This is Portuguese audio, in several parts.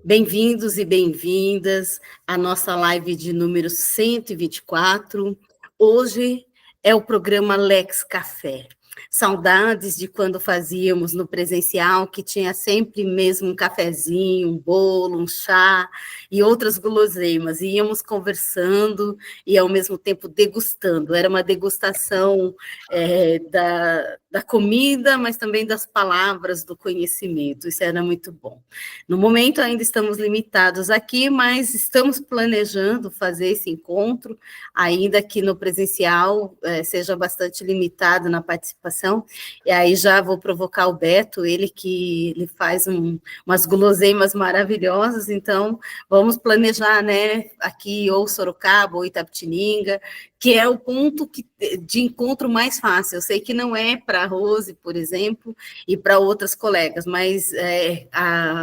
Bem-vindos e bem-vindas à nossa live de número 124. Hoje é o programa Lex Café. Saudades de quando fazíamos no presencial, que tinha sempre mesmo um cafezinho, um bolo, um chá e outras guloseimas. E íamos conversando e, ao mesmo tempo, degustando. Era uma degustação da comida, mas também das palavras, do conhecimento. Isso era muito bom. No momento, ainda estamos limitados aqui, mas estamos planejando fazer esse encontro, ainda que no presencial seja bastante limitado na participação, e aí já vou provocar o Beto, ele faz umas guloseimas maravilhosas, então vamos planejar, né, aqui ou Sorocaba ou Itapetininga, que é o ponto de encontro mais fácil. Eu sei que não é para a Rose, por exemplo, e para outras colegas, mas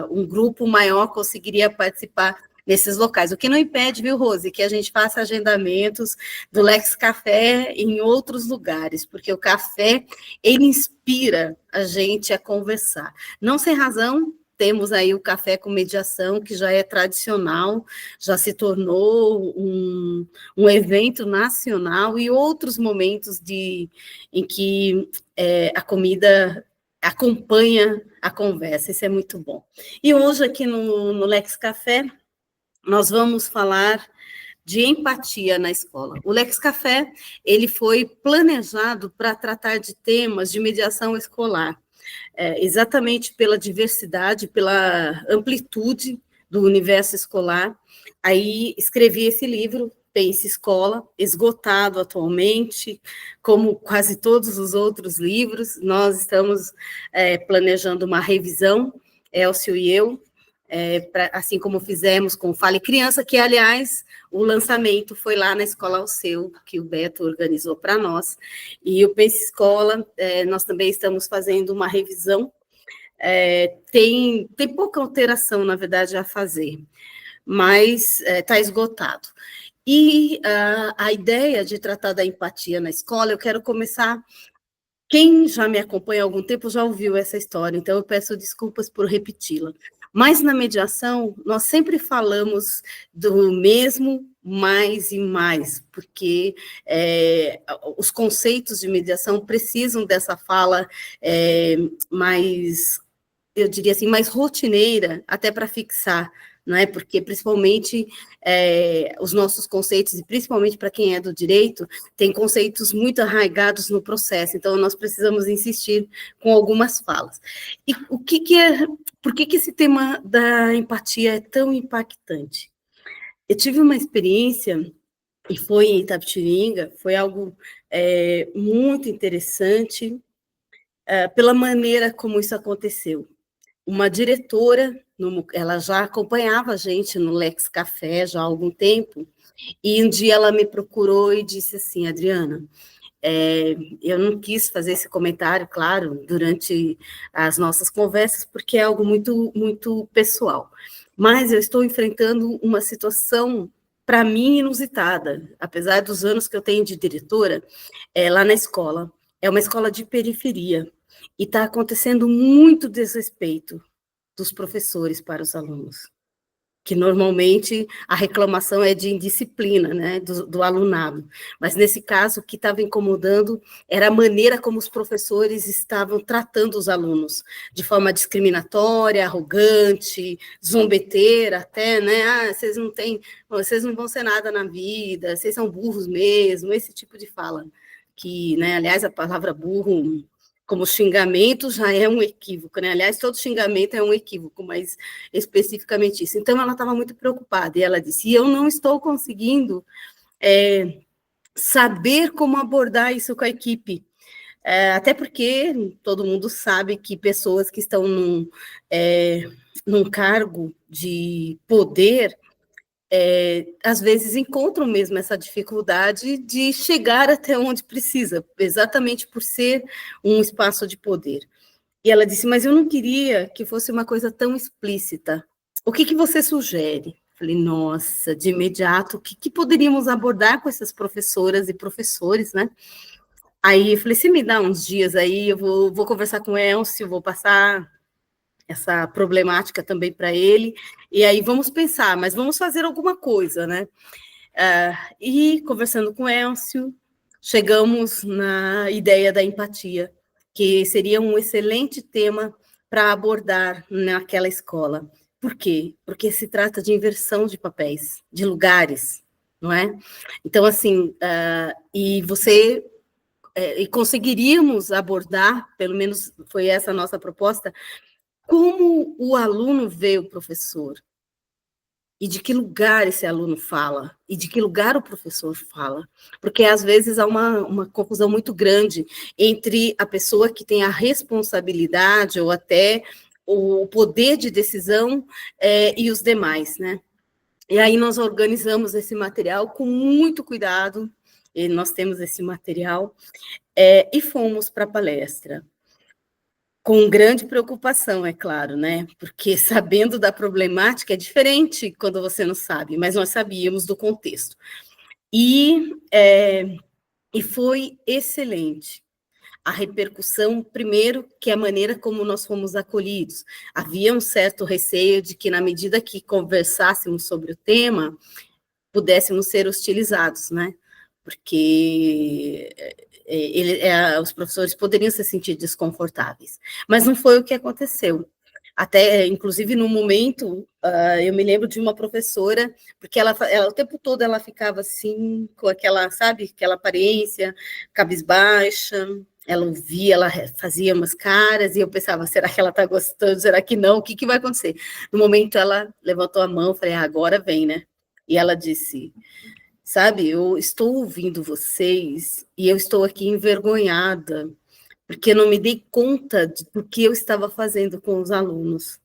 um grupo maior conseguiria participar nesses locais. O que não impede, viu, Rose, que a gente faça agendamentos do Lex Café em outros lugares, porque o café, ele inspira a gente a conversar. Não sem razão, temos aí o café com mediação, que já é tradicional, já se tornou um evento nacional, e outros momentos em que a comida acompanha a conversa, isso é muito bom. E hoje, aqui no Lex Café, nós vamos falar de empatia na escola. O Lex Café, ele foi planejado para tratar de temas de mediação escolar, exatamente pela diversidade, pela amplitude do universo escolar. Aí escrevi esse livro, Pense Escola, esgotado atualmente, como quase todos os outros livros. Nós estamos planejando uma revisão, Elcio e eu, assim como fizemos com Fale Criança, que, aliás, o lançamento foi lá na Escola Alceu, que o Beto organizou para nós, e o Pense Escola, nós também estamos fazendo uma revisão, tem pouca alteração, na verdade, a fazer, mas está esgotado. E a ideia de tratar da empatia na escola, eu quero começar. Quem já me acompanha há algum tempo já ouviu essa história, então eu peço desculpas por repeti-la. Mas na mediação, nós sempre falamos do mesmo, mais e mais, porque os conceitos de mediação precisam dessa fala mais, eu diria assim, mais rotineira, até para fixar, não é? Porque, principalmente, os nossos conceitos, e principalmente para quem é do direito, tem conceitos muito arraigados no processo, então nós precisamos insistir com algumas falas. E por que esse tema da empatia é tão impactante? Eu tive uma experiência, e foi em Itapetininga, foi algo muito interessante, pela maneira como isso aconteceu. Uma diretora, ela já acompanhava a gente no Lex Café já há algum tempo, e um dia ela me procurou e disse assim: Adriana, eu não quis fazer esse comentário, claro, durante as nossas conversas, porque é algo muito, muito pessoal, mas eu estou enfrentando uma situação, para mim, inusitada, apesar dos anos que eu tenho de diretora, lá na escola. É uma escola de periferia, e está acontecendo muito desrespeito dos professores para os alunos, que normalmente a reclamação é de indisciplina, né, do alunado, mas nesse caso o que estava incomodando era a maneira como os professores estavam tratando os alunos, de forma discriminatória, arrogante, zombeteira até, né, vocês não vão ser nada na vida, vocês são burros mesmo, esse tipo de fala, que, né, aliás, a palavra burro como xingamento já é um equívoco, né? Aliás, todo xingamento é um equívoco, mas especificamente isso. Então, ela estava muito preocupada, e ela disse: eu não estou conseguindo saber como abordar isso com a equipe, até porque todo mundo sabe que pessoas que estão num cargo de poder, às vezes encontram mesmo essa dificuldade de chegar até onde precisa, exatamente por ser um espaço de poder. E ela disse: mas eu não queria que fosse uma coisa tão explícita. O que você sugere? Falei: nossa, de imediato, o que poderíamos abordar com essas professoras e professores, né? Aí eu falei: você me dá uns dias aí, eu vou conversar com o Elcio, vou passar essa problemática também para ele, e aí vamos pensar, mas vamos fazer alguma coisa, né? E conversando com o Elcio, chegamos na ideia da empatia, que seria um excelente tema para abordar naquela escola. Por quê? Porque se trata de inversão de papéis, de lugares, não é? Então, assim, e conseguiríamos abordar, pelo menos foi essa a nossa proposta, como o aluno vê o professor, e de que lugar esse aluno fala, e de que lugar o professor fala, porque às vezes há uma confusão muito grande entre a pessoa que tem a responsabilidade ou até o poder de decisão e os demais, né? E aí nós organizamos esse material com muito cuidado, e nós temos esse material, e fomos para a palestra. Com grande preocupação, é claro, né? Porque sabendo da problemática é diferente quando você não sabe, mas nós sabíamos do contexto. E foi excelente. A repercussão, primeiro, que é a maneira como nós fomos acolhidos. Havia um certo receio de que, na medida que conversássemos sobre o tema, pudéssemos ser hostilizados, né? Porque os professores poderiam se sentir desconfortáveis. Mas não foi o que aconteceu. Até, inclusive, no momento, eu me lembro de uma professora, porque ela o tempo todo ela ficava assim, com aquela, sabe, aquela aparência, cabisbaixa, ela ouvia, ela fazia umas caras, e eu pensava, será que ela está gostando, será que não, o que vai acontecer? No momento, ela levantou a mão, falei, agora vem, né? E ela disse, sabe, eu estou ouvindo vocês e eu estou aqui envergonhada, porque eu não me dei conta do que eu estava fazendo com os alunos.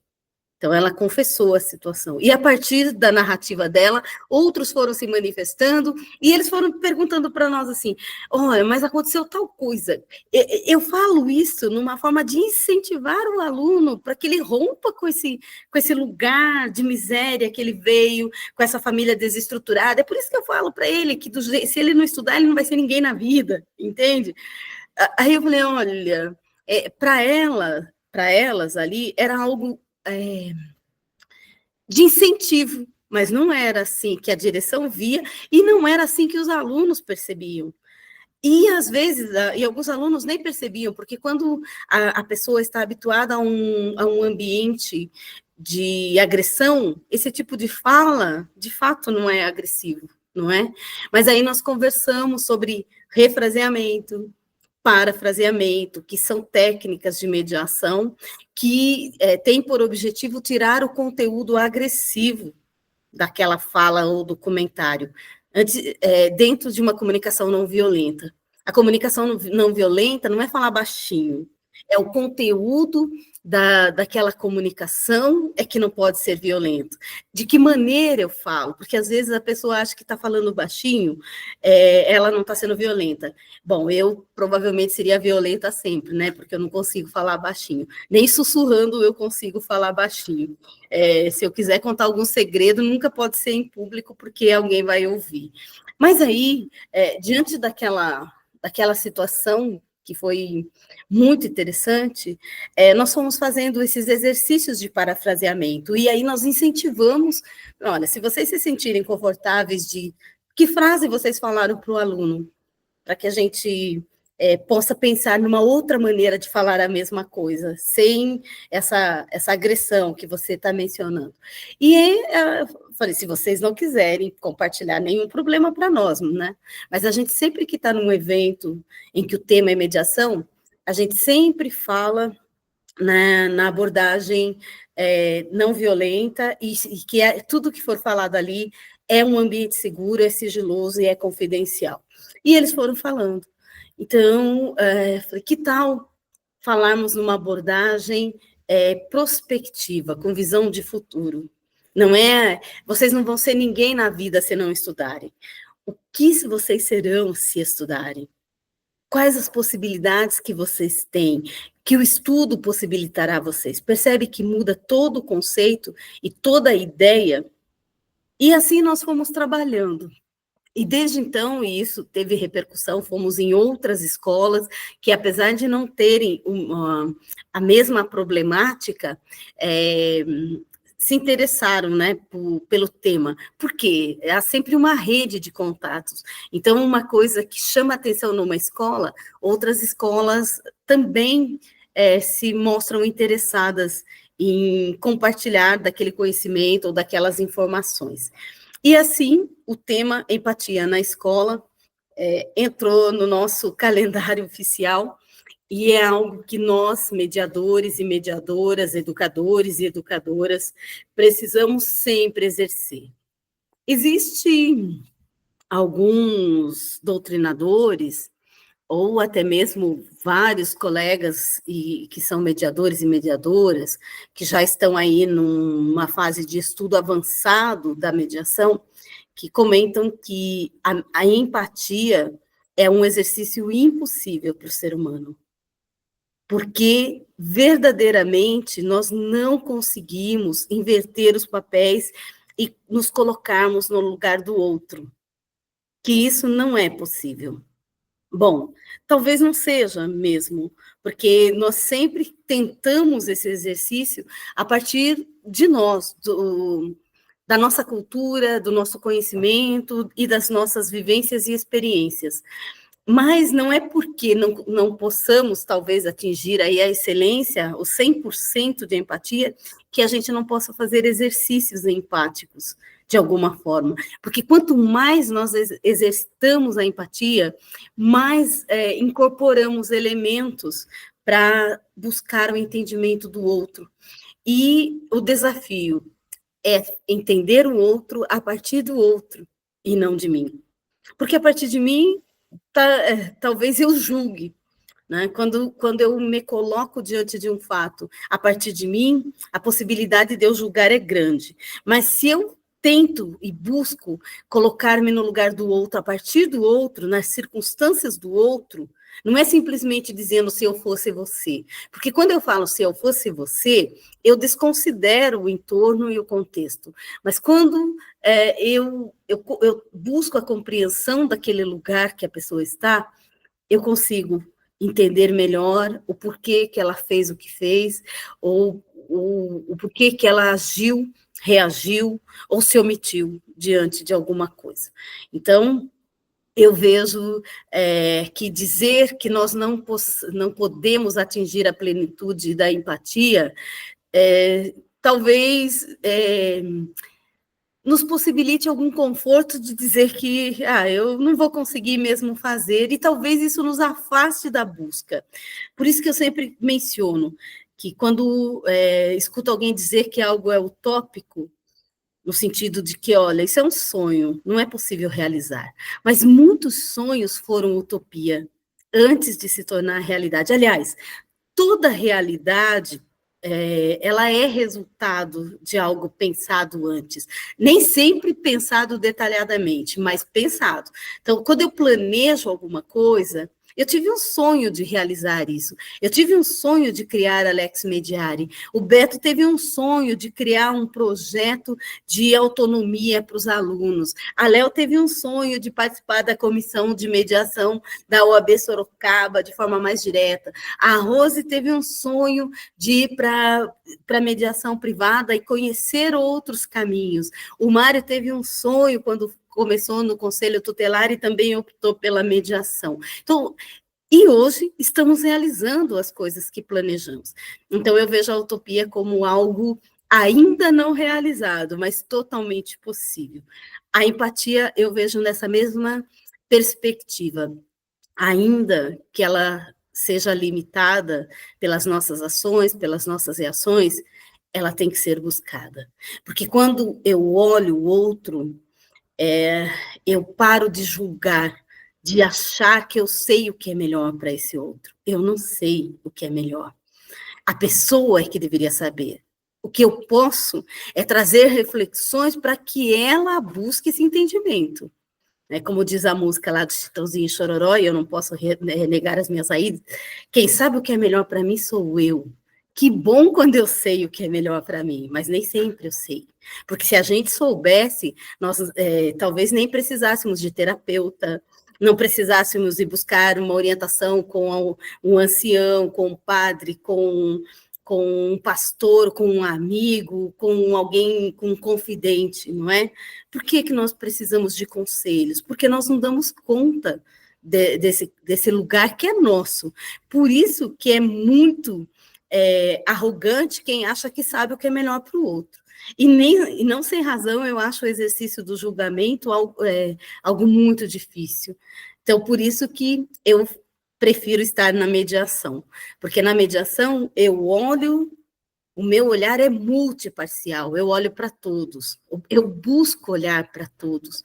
Então, ela confessou a situação. E, a partir da narrativa dela, outros foram se manifestando, e eles foram perguntando para nós assim, olha, mas aconteceu tal coisa. Eu falo isso numa forma de incentivar o aluno para que ele rompa com esse lugar de miséria que ele veio, com essa família desestruturada. É por isso que eu falo para ele que se ele não estudar, ele não vai ser ninguém na vida, entende? Aí eu falei, olha, para elas ali, era algo de incentivo, mas não era assim que a direção via, e não era assim que os alunos percebiam. E, às vezes, e alguns alunos nem percebiam, porque quando a pessoa está habituada a um ambiente de agressão, esse tipo de fala, de fato, não é agressivo, não é? Mas aí nós conversamos sobre refraseamento, parafraseamento, que são técnicas de mediação que têm por objetivo tirar o conteúdo agressivo daquela fala ou do comentário, dentro de uma comunicação não violenta. A comunicação não violenta não é falar baixinho, é o conteúdo daquela comunicação que não pode ser violento. De que maneira eu falo? Porque às vezes a pessoa acha que está falando baixinho, ela não está sendo violenta. Bom, eu provavelmente seria violenta sempre, né? Porque eu não consigo falar baixinho. Nem sussurrando eu consigo falar baixinho. Se eu quiser contar algum segredo, nunca pode ser em público, porque alguém vai ouvir. Mas aí, diante daquela situação que foi muito interessante, nós fomos fazendo esses exercícios de parafraseamento, e aí nós incentivamos, olha, se vocês se sentirem confortáveis que frase vocês falaram para o aluno, para que a gente possa pensar numa outra maneira de falar a mesma coisa, sem essa agressão que você está mencionando. E falei, se vocês não quiserem compartilhar, nenhum problema para nós, né? Mas a gente sempre que está num evento em que o tema é mediação, a gente sempre fala na abordagem não violenta e que tudo que for falado ali é um ambiente seguro, é sigiloso e é confidencial. E eles foram falando. Então, falei, que tal falarmos numa abordagem prospectiva, com visão de futuro? Vocês não vão ser ninguém na vida se não estudarem. O que vocês serão se estudarem? Quais as possibilidades que vocês têm, que o estudo possibilitará a vocês? Percebe que muda todo o conceito e toda a ideia? E assim nós fomos trabalhando. E desde então, isso teve repercussão, fomos em outras escolas que, apesar de não terem a mesma problemática, se interessaram, né, pelo tema, porque há sempre uma rede de contatos. Então, uma coisa que chama atenção numa escola, outras escolas também se mostram interessadas em compartilhar daquele conhecimento ou daquelas informações. E assim, o tema empatia na escola entrou no nosso calendário oficial e é algo que nós, mediadores e mediadoras, educadores e educadoras, precisamos sempre exercer. Existem alguns doutrinadores ou até mesmo vários colegas que são mediadores e mediadoras, que já estão aí numa fase de estudo avançado da mediação, que comentam que a empatia é um exercício impossível para o ser humano, porque verdadeiramente nós não conseguimos inverter os papéis e nos colocarmos no lugar do outro, que isso não é possível. Bom, talvez não seja mesmo, porque nós sempre tentamos esse exercício a partir de nós, da nossa cultura, do nosso conhecimento e das nossas vivências e experiências. Mas não é porque não possamos, talvez, atingir aí a excelência, o 100% de empatia, que a gente não possa fazer exercícios empáticos, de alguma forma. Porque quanto mais nós exercitamos a empatia, mais incorporamos elementos para buscar o entendimento do outro. E o desafio é entender o outro a partir do outro, e não de mim. Porque a partir de mim, talvez eu julgue, né? Quando eu me coloco diante de um fato, a partir de mim, a possibilidade de eu julgar é grande. Mas se eu tento e busco colocar-me no lugar do outro, a partir do outro, nas circunstâncias do outro, não é simplesmente dizendo se eu fosse você. Porque quando eu falo se eu fosse você, eu desconsidero o entorno e o contexto. Mas quando eu busco a compreensão daquele lugar que a pessoa está, eu consigo entender melhor o porquê que ela fez o que fez, ou o porquê que ela agiu, reagiu, ou se omitiu diante de alguma coisa. Então, eu vejo que dizer que nós não podemos atingir a plenitude da empatia, talvez nos possibilite algum conforto de dizer que eu não vou conseguir mesmo fazer, e talvez isso nos afaste da busca. Por isso que eu sempre menciono que quando escuto alguém dizer que algo é utópico, no sentido de que, olha, isso é um sonho, não é possível realizar. Mas muitos sonhos foram utopia antes de se tornar realidade. Aliás, toda realidade ela é resultado de algo pensado antes. Nem sempre pensado detalhadamente, mas pensado. Então, quando eu planejo alguma coisa, eu tive um sonho de realizar isso. Eu tive um sonho de criar a Lex Mediare. O Beto teve um sonho de criar um projeto de autonomia para os alunos. A Léo teve um sonho de participar da comissão de mediação da OAB Sorocaba de forma mais direta. A Rose teve um sonho de ir para a mediação privada e conhecer outros caminhos. O Mário teve um sonho quando começou no Conselho Tutelar e também optou pela mediação. Então, e hoje estamos realizando as coisas que planejamos. Então, eu vejo a utopia como algo ainda não realizado, mas totalmente possível. A empatia eu vejo nessa mesma perspectiva, ainda que ela seja limitada pelas nossas ações, pelas nossas reações, ela tem que ser buscada. Porque quando eu olho o outro, eu paro de julgar, de achar que eu sei o que é melhor para esse outro. Eu não sei o que é melhor. A pessoa é que deveria saber. O que eu posso é trazer reflexões para que ela busque esse entendimento. Como diz a música lá do Chitãozinho e Chororó, e eu não posso negar as minhas saídas, quem sabe o que é melhor para mim sou eu. Que bom quando eu sei o que é melhor para mim, mas nem sempre eu sei. Porque se a gente soubesse, nós talvez nem precisássemos de terapeuta, não precisássemos ir buscar uma orientação com um ancião, com um padre, com um pastor, com um amigo, com alguém, com um confidente, não é? Por que nós precisamos de conselhos? Porque nós não damos conta desse lugar que é nosso. Por isso que é muito arrogante quem acha que sabe o que é melhor para o outro. E não sem razão, eu acho o exercício do julgamento algo muito difícil. Então, por isso que eu prefiro estar na mediação, porque na mediação eu olho, o meu olhar é multiparcial, eu olho para todos, eu busco olhar para todos.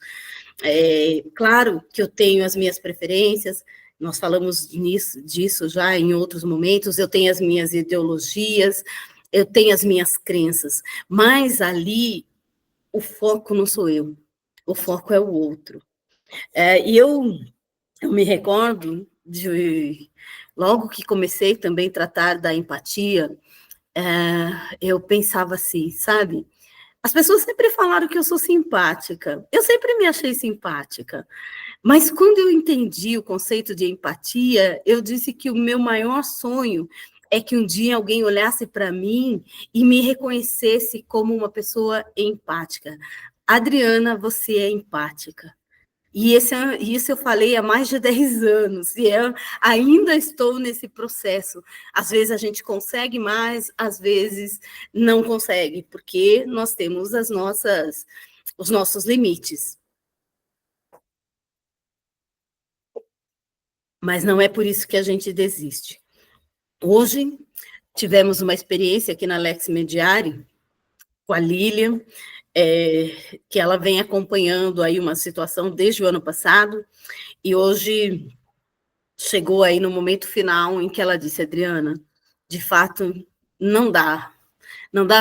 Claro que eu tenho as minhas preferências, nós falamos disso já em outros momentos, eu tenho as minhas ideologias, eu tenho as minhas crenças, mas ali o foco não sou eu, o foco é o outro. E eu me recordo logo que comecei também a tratar da empatia, eu pensava assim, sabe? As pessoas sempre falaram que eu sou simpática, eu sempre me achei simpática, mas quando eu entendi o conceito de empatia, eu disse que o meu maior sonho é que um dia alguém olhasse para mim e me reconhecesse como uma pessoa empática. Adriana, você é empática. E isso eu falei há mais de 10 anos, e eu ainda estou nesse processo. Às vezes a gente consegue mais, às vezes não consegue, porque nós temos os nossos limites. Mas não é por isso que a gente desiste. Hoje, tivemos uma experiência aqui na Lex Mediari, com a Lilian, que ela vem acompanhando aí uma situação desde o ano passado, e hoje chegou aí no momento final em que ela disse, Adriana, de fato, não dá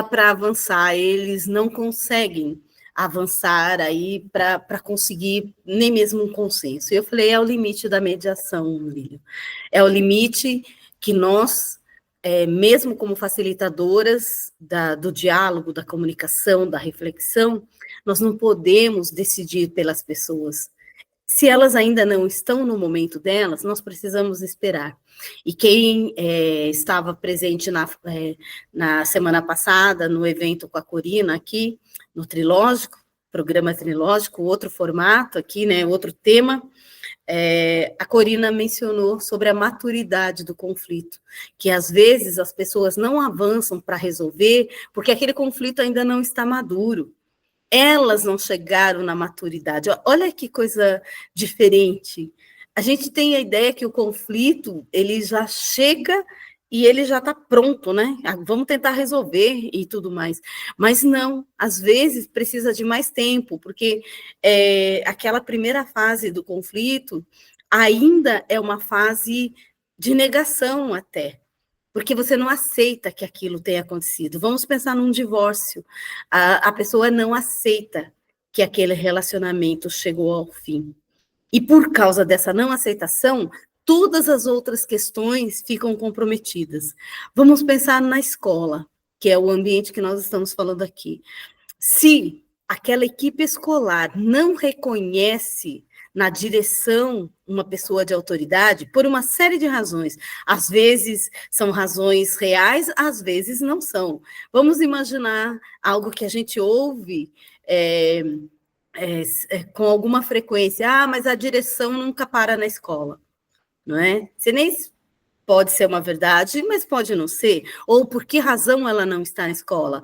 para avançar, eles não conseguem avançar aí para conseguir nem mesmo um consenso. E eu falei, é o limite da mediação, Lilian, é o limite que nós, mesmo como facilitadoras do diálogo, da comunicação, da reflexão, nós não podemos decidir pelas pessoas. Se elas ainda não estão no momento delas, nós precisamos esperar. E quem estava presente na semana passada, no evento com a Corina aqui, no Trilógico, programa Trilógico, outro formato aqui, né, outro tema, a Corina mencionou sobre a maturidade do conflito, que às vezes as pessoas não avançam para resolver, porque aquele conflito ainda não está maduro. Elas não chegaram na maturidade. Olha que coisa diferente. A gente tem a ideia que o conflito, ele já chega e ele já está pronto, né? Vamos tentar resolver e tudo mais. Mas não, às vezes precisa de mais tempo, porque aquela primeira fase do conflito ainda é uma fase de negação até, porque você não aceita que aquilo tenha acontecido. Vamos pensar num divórcio. A pessoa não aceita que aquele relacionamento chegou ao fim. E por causa dessa não aceitação, todas as outras questões ficam comprometidas. Vamos pensar na escola, que é o ambiente que nós estamos falando aqui. Se aquela equipe escolar não reconhece na direção uma pessoa de autoridade, por uma série de razões. Às vezes são razões reais, às vezes não são. Vamos imaginar algo que a gente ouve com alguma frequência. Mas a direção nunca para na escola, não é? Você nem pode ser uma verdade, mas pode não ser. Ou por que razão ela não está na escola?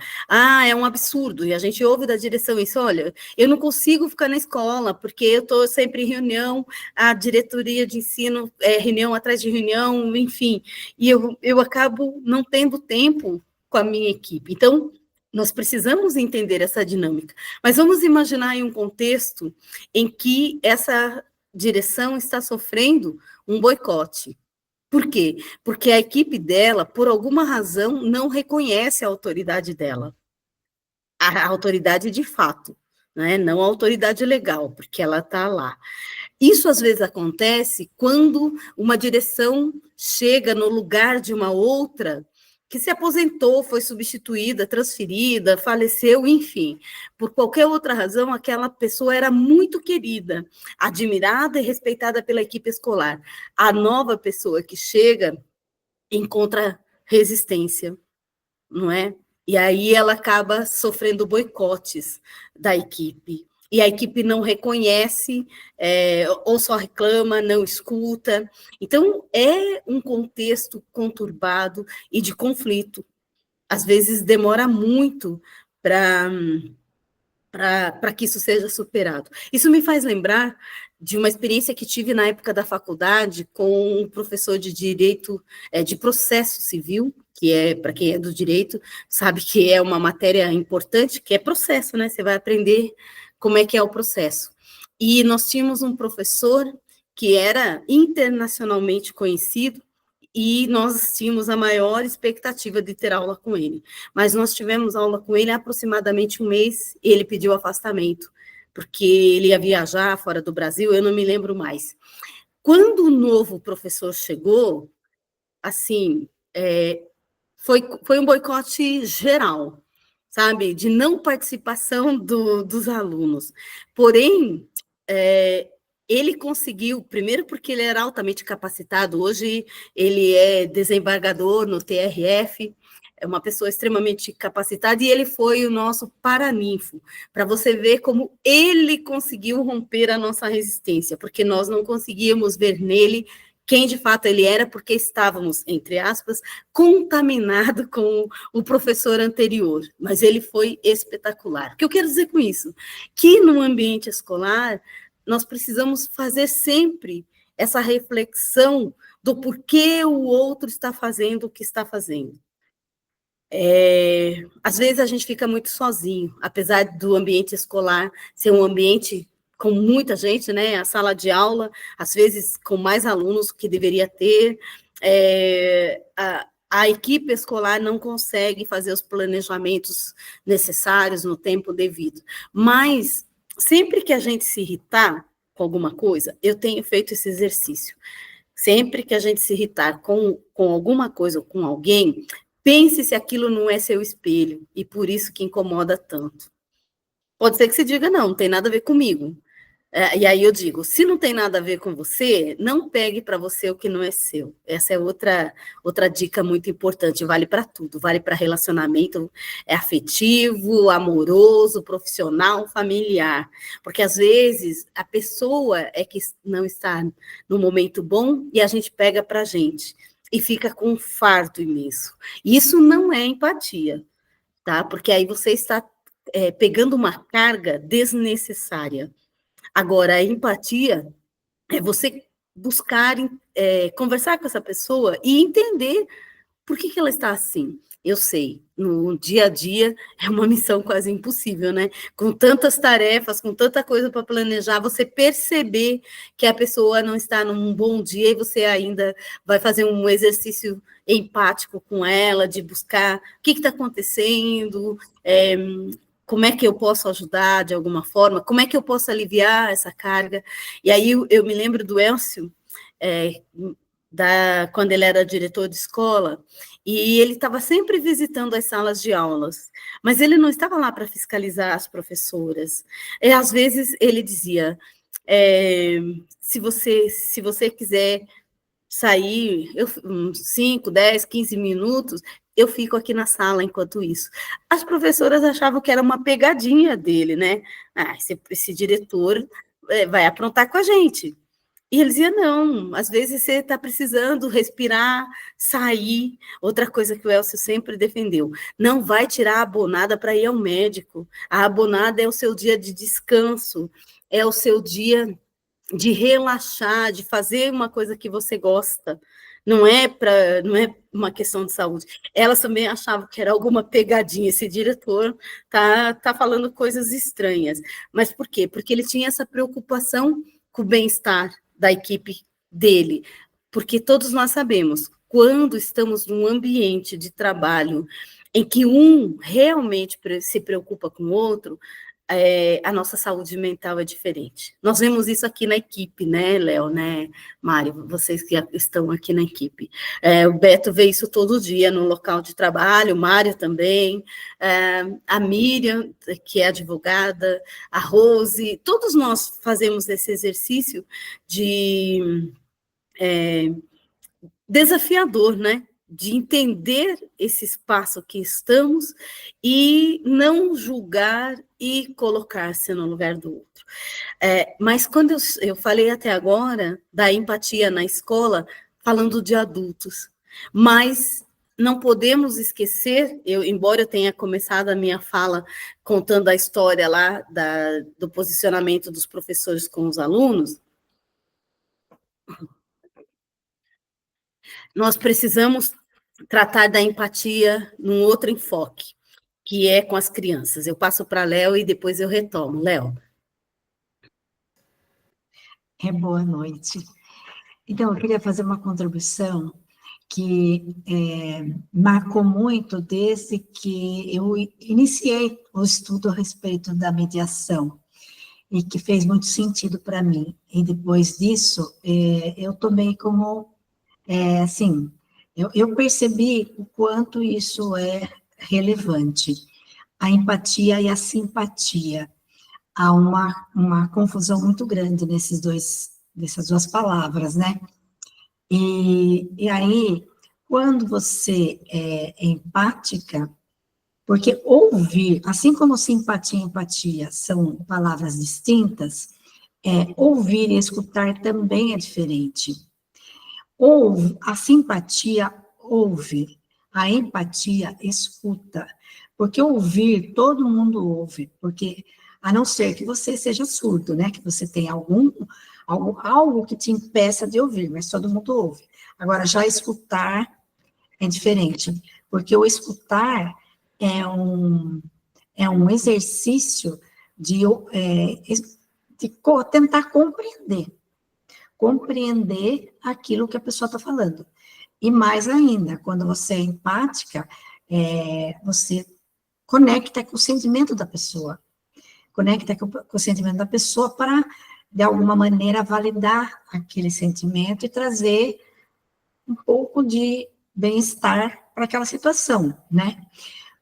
É um absurdo. E a gente ouve da direção isso, olha, eu não consigo ficar na escola, porque eu estou sempre em reunião, a diretoria de ensino, reunião atrás de reunião, enfim. E eu acabo não tendo tempo com a minha equipe. Então, nós precisamos entender essa dinâmica. Mas vamos imaginar em um contexto em que essa direção está sofrendo um boicote. Por quê? Porque a equipe dela, por alguma razão, não reconhece a autoridade dela. A autoridade de fato, né? Não a autoridade legal, porque ela está lá. Isso, às vezes, acontece quando uma direção chega no lugar de uma outra que se aposentou, foi substituída, transferida, faleceu, enfim. Por qualquer outra razão, aquela pessoa era muito querida, admirada e respeitada pela equipe escolar. A nova pessoa que chega encontra resistência, não é? E aí ela acaba sofrendo boicotes da equipe. E a equipe não reconhece, ou só reclama, não escuta. Então, é um contexto conturbado e de conflito. Às vezes, demora muito para que isso seja superado. Isso me faz lembrar de uma experiência que tive na época da faculdade com um professor de direito, de processo civil, que é, para quem é do direito, sabe que é uma matéria importante, que é processo, né? Você vai aprender como é que é o processo. E nós tínhamos um professor que era internacionalmente conhecido, e nós tínhamos a maior expectativa de ter aula com ele. Mas nós tivemos aula com ele há aproximadamente um mês, e ele pediu afastamento, porque ele ia viajar fora do Brasil, eu não me lembro mais. Quando o novo professor chegou, assim, foi um boicote geral, sabe, de não participação dos alunos. Porém, ele conseguiu, primeiro porque ele era altamente capacitado, hoje ele é desembargador no TRF, é uma pessoa extremamente capacitada, e ele foi o nosso paraninfo, para você ver como ele conseguiu romper a nossa resistência, porque nós não conseguíamos ver nele quem de fato ele era, porque estávamos, entre aspas, contaminados com o professor anterior, mas ele foi espetacular. O que eu quero dizer com isso? Que no ambiente escolar, nós precisamos fazer sempre essa reflexão do porquê o outro está fazendo o que está fazendo. Às vezes a gente fica muito sozinho, apesar do ambiente escolar ser um ambiente com muita gente, né? A sala de aula, às vezes com mais alunos que deveria ter, a equipe escolar não consegue fazer os planejamentos necessários no tempo devido. Mas sempre que a gente se irritar com alguma coisa, eu tenho feito esse exercício. Sempre que a gente se irritar com alguma coisa ou com alguém, pense se aquilo não é seu espelho, e por isso que incomoda tanto. Pode ser que você diga, não tem nada a ver comigo. E aí eu digo, se não tem nada a ver com você, não pegue para você o que não é seu. Essa é outra dica muito importante, vale para tudo, vale para relacionamento afetivo, amoroso, profissional, familiar. Porque às vezes a pessoa é que não está no momento bom e a gente pega para a gente e fica com um fardo imenso. Isso não é empatia, tá? Porque aí você está pegando uma carga desnecessária. Agora, a empatia é você buscar conversar com essa pessoa e entender por que ela está assim. Eu sei, no dia a dia é uma missão quase impossível, né? Com tantas tarefas, com tanta coisa para planejar, você perceber que a pessoa não está num bom dia e você ainda vai fazer um exercício empático com ela, de buscar o que está acontecendo, como é que eu posso ajudar de alguma forma, como é que eu posso aliviar essa carga. E aí eu me lembro do Elcio, quando ele era diretor de escola, e ele estava sempre visitando as salas de aulas, mas ele não estava lá para fiscalizar as professoras. E, às vezes ele dizia, se você quiser sair 5, 10, 15 minutos, eu fico aqui na sala enquanto isso. As professoras achavam que era uma pegadinha dele, né? Esse diretor vai aprontar com a gente. E ele dizia, não, às vezes você está precisando respirar, sair. Outra coisa que o Elcio sempre defendeu, não vai tirar a abonada para ir ao médico. A abonada é o seu dia de descanso, é o seu dia de relaxar, de fazer uma coisa que você gosta. Não é uma questão de saúde. Elas também achavam que era alguma pegadinha. Esse diretor tá falando coisas estranhas. Mas por quê? Porque ele tinha essa preocupação com o bem-estar da equipe dele. Porque todos nós sabemos, quando estamos num ambiente de trabalho em que um realmente se preocupa com o outro, a nossa saúde mental é diferente. Nós vemos isso aqui na equipe, né, Léo, né, Mário, vocês que estão aqui na equipe. O Beto vê isso todo dia no local de trabalho, o Mário também, a Miriam, que é advogada, a Rose, todos nós fazemos esse exercício de desafiador, né? De entender esse espaço que estamos e não julgar e colocar-se no lugar do outro. Mas quando eu falei até agora da empatia na escola, falando de adultos, mas não podemos esquecer, embora eu tenha começado a minha fala contando a história lá do posicionamento dos professores com os alunos, nós precisamos tratar da empatia num outro enfoque, que é com as crianças. Eu passo para Léo e depois eu retomo. Léo. Boa noite. Então, eu queria fazer uma contribuição que marcou muito desde que eu iniciei o estudo a respeito da mediação, e que fez muito sentido para mim. E depois disso, eu tomei como, assim, eu percebi o quanto isso é relevante, a empatia e a simpatia. Há uma confusão muito grande nessas duas palavras, né? E aí, quando você é empática, porque ouvir, assim como simpatia e empatia são palavras distintas, ouvir e escutar também é diferente. A simpatia ouve, a empatia escuta. Porque ouvir, todo mundo ouve, porque a não ser que você seja surdo, né? Que você tenha algo que te impeça de ouvir, mas todo mundo ouve. Agora, já escutar é diferente, porque o escutar é um exercício de tentar compreender aquilo que a pessoa está falando. E mais ainda, quando você é empática, você conecta com o sentimento da pessoa, conecta com o sentimento da pessoa para, de alguma maneira, validar aquele sentimento e trazer um pouco de bem-estar para aquela situação, né?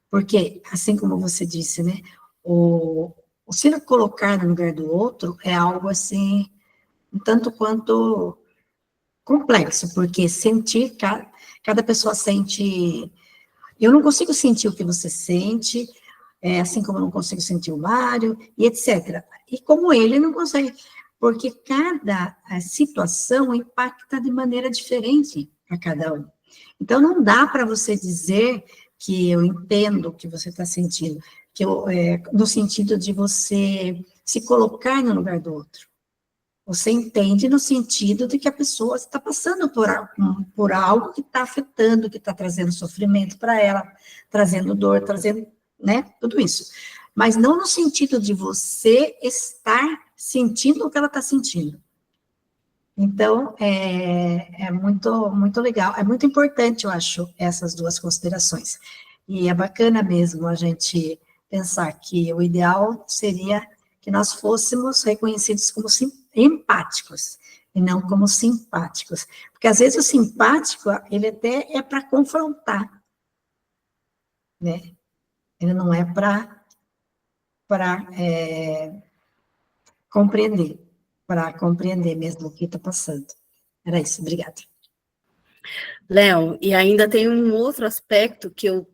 Porque, assim como você disse, né, o se colocar no lugar do outro é algo, assim, um tanto quanto complexo, porque sentir, cada pessoa sente. Eu não consigo sentir o que você sente, assim como eu não consigo sentir o Mário, e etc. E como ele não consegue, porque cada situação impacta de maneira diferente a cada um. Então, não dá para você dizer que eu entendo o que você está sentindo, no sentido de você se colocar no lugar do outro. Você entende no sentido de que a pessoa está passando por algo que está afetando, que está trazendo sofrimento para ela, trazendo dor, trazendo, né, tudo isso. Mas não no sentido de você estar sentindo o que ela está sentindo. Então, é muito, muito legal, é muito importante, eu acho, essas duas considerações. E é bacana mesmo a gente pensar que o ideal seria que nós fôssemos reconhecidos como empáticos, e não como simpáticos. Porque, às vezes, o simpático, ele até é para confrontar, né? Ele não é para compreender mesmo o que está passando. Era isso, obrigada. Léo, e ainda tem um outro aspecto que eu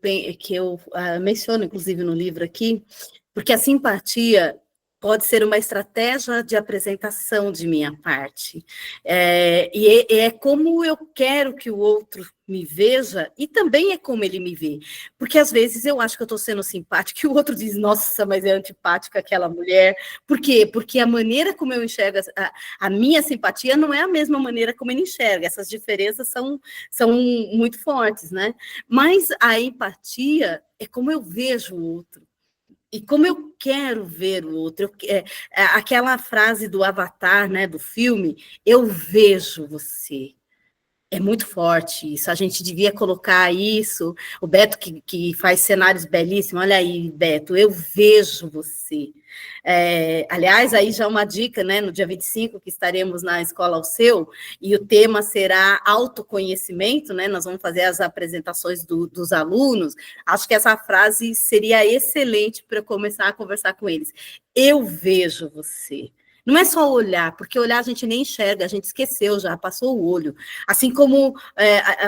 menciono, inclusive, no livro aqui, porque a simpatia pode ser uma estratégia de apresentação de minha parte. É como eu quero que o outro me veja, e também é como ele me vê. Porque, às vezes, eu acho que eu estou sendo simpática, e o outro diz, nossa, mas é antipática aquela mulher. Por quê? Porque a maneira como eu enxergo a minha simpatia não é a mesma maneira como ele enxerga. Essas diferenças são muito fortes, né? Mas a empatia é como eu vejo o outro. E como eu quero ver o outro, aquela frase do Avatar, né, do filme, eu vejo você. É muito forte isso, a gente devia colocar isso. O Beto, que faz cenários belíssimos, olha aí, Beto, eu vejo você. Aliás, aí já uma dica, né? No dia 25, que estaremos na Escola Alceu, e o tema será autoconhecimento, né? Nós vamos fazer as apresentações dos alunos. Acho que essa frase seria excelente para começar a conversar com eles. Eu vejo você. Não é só olhar, porque olhar a gente nem enxerga, a gente esqueceu já, passou o olho. Assim como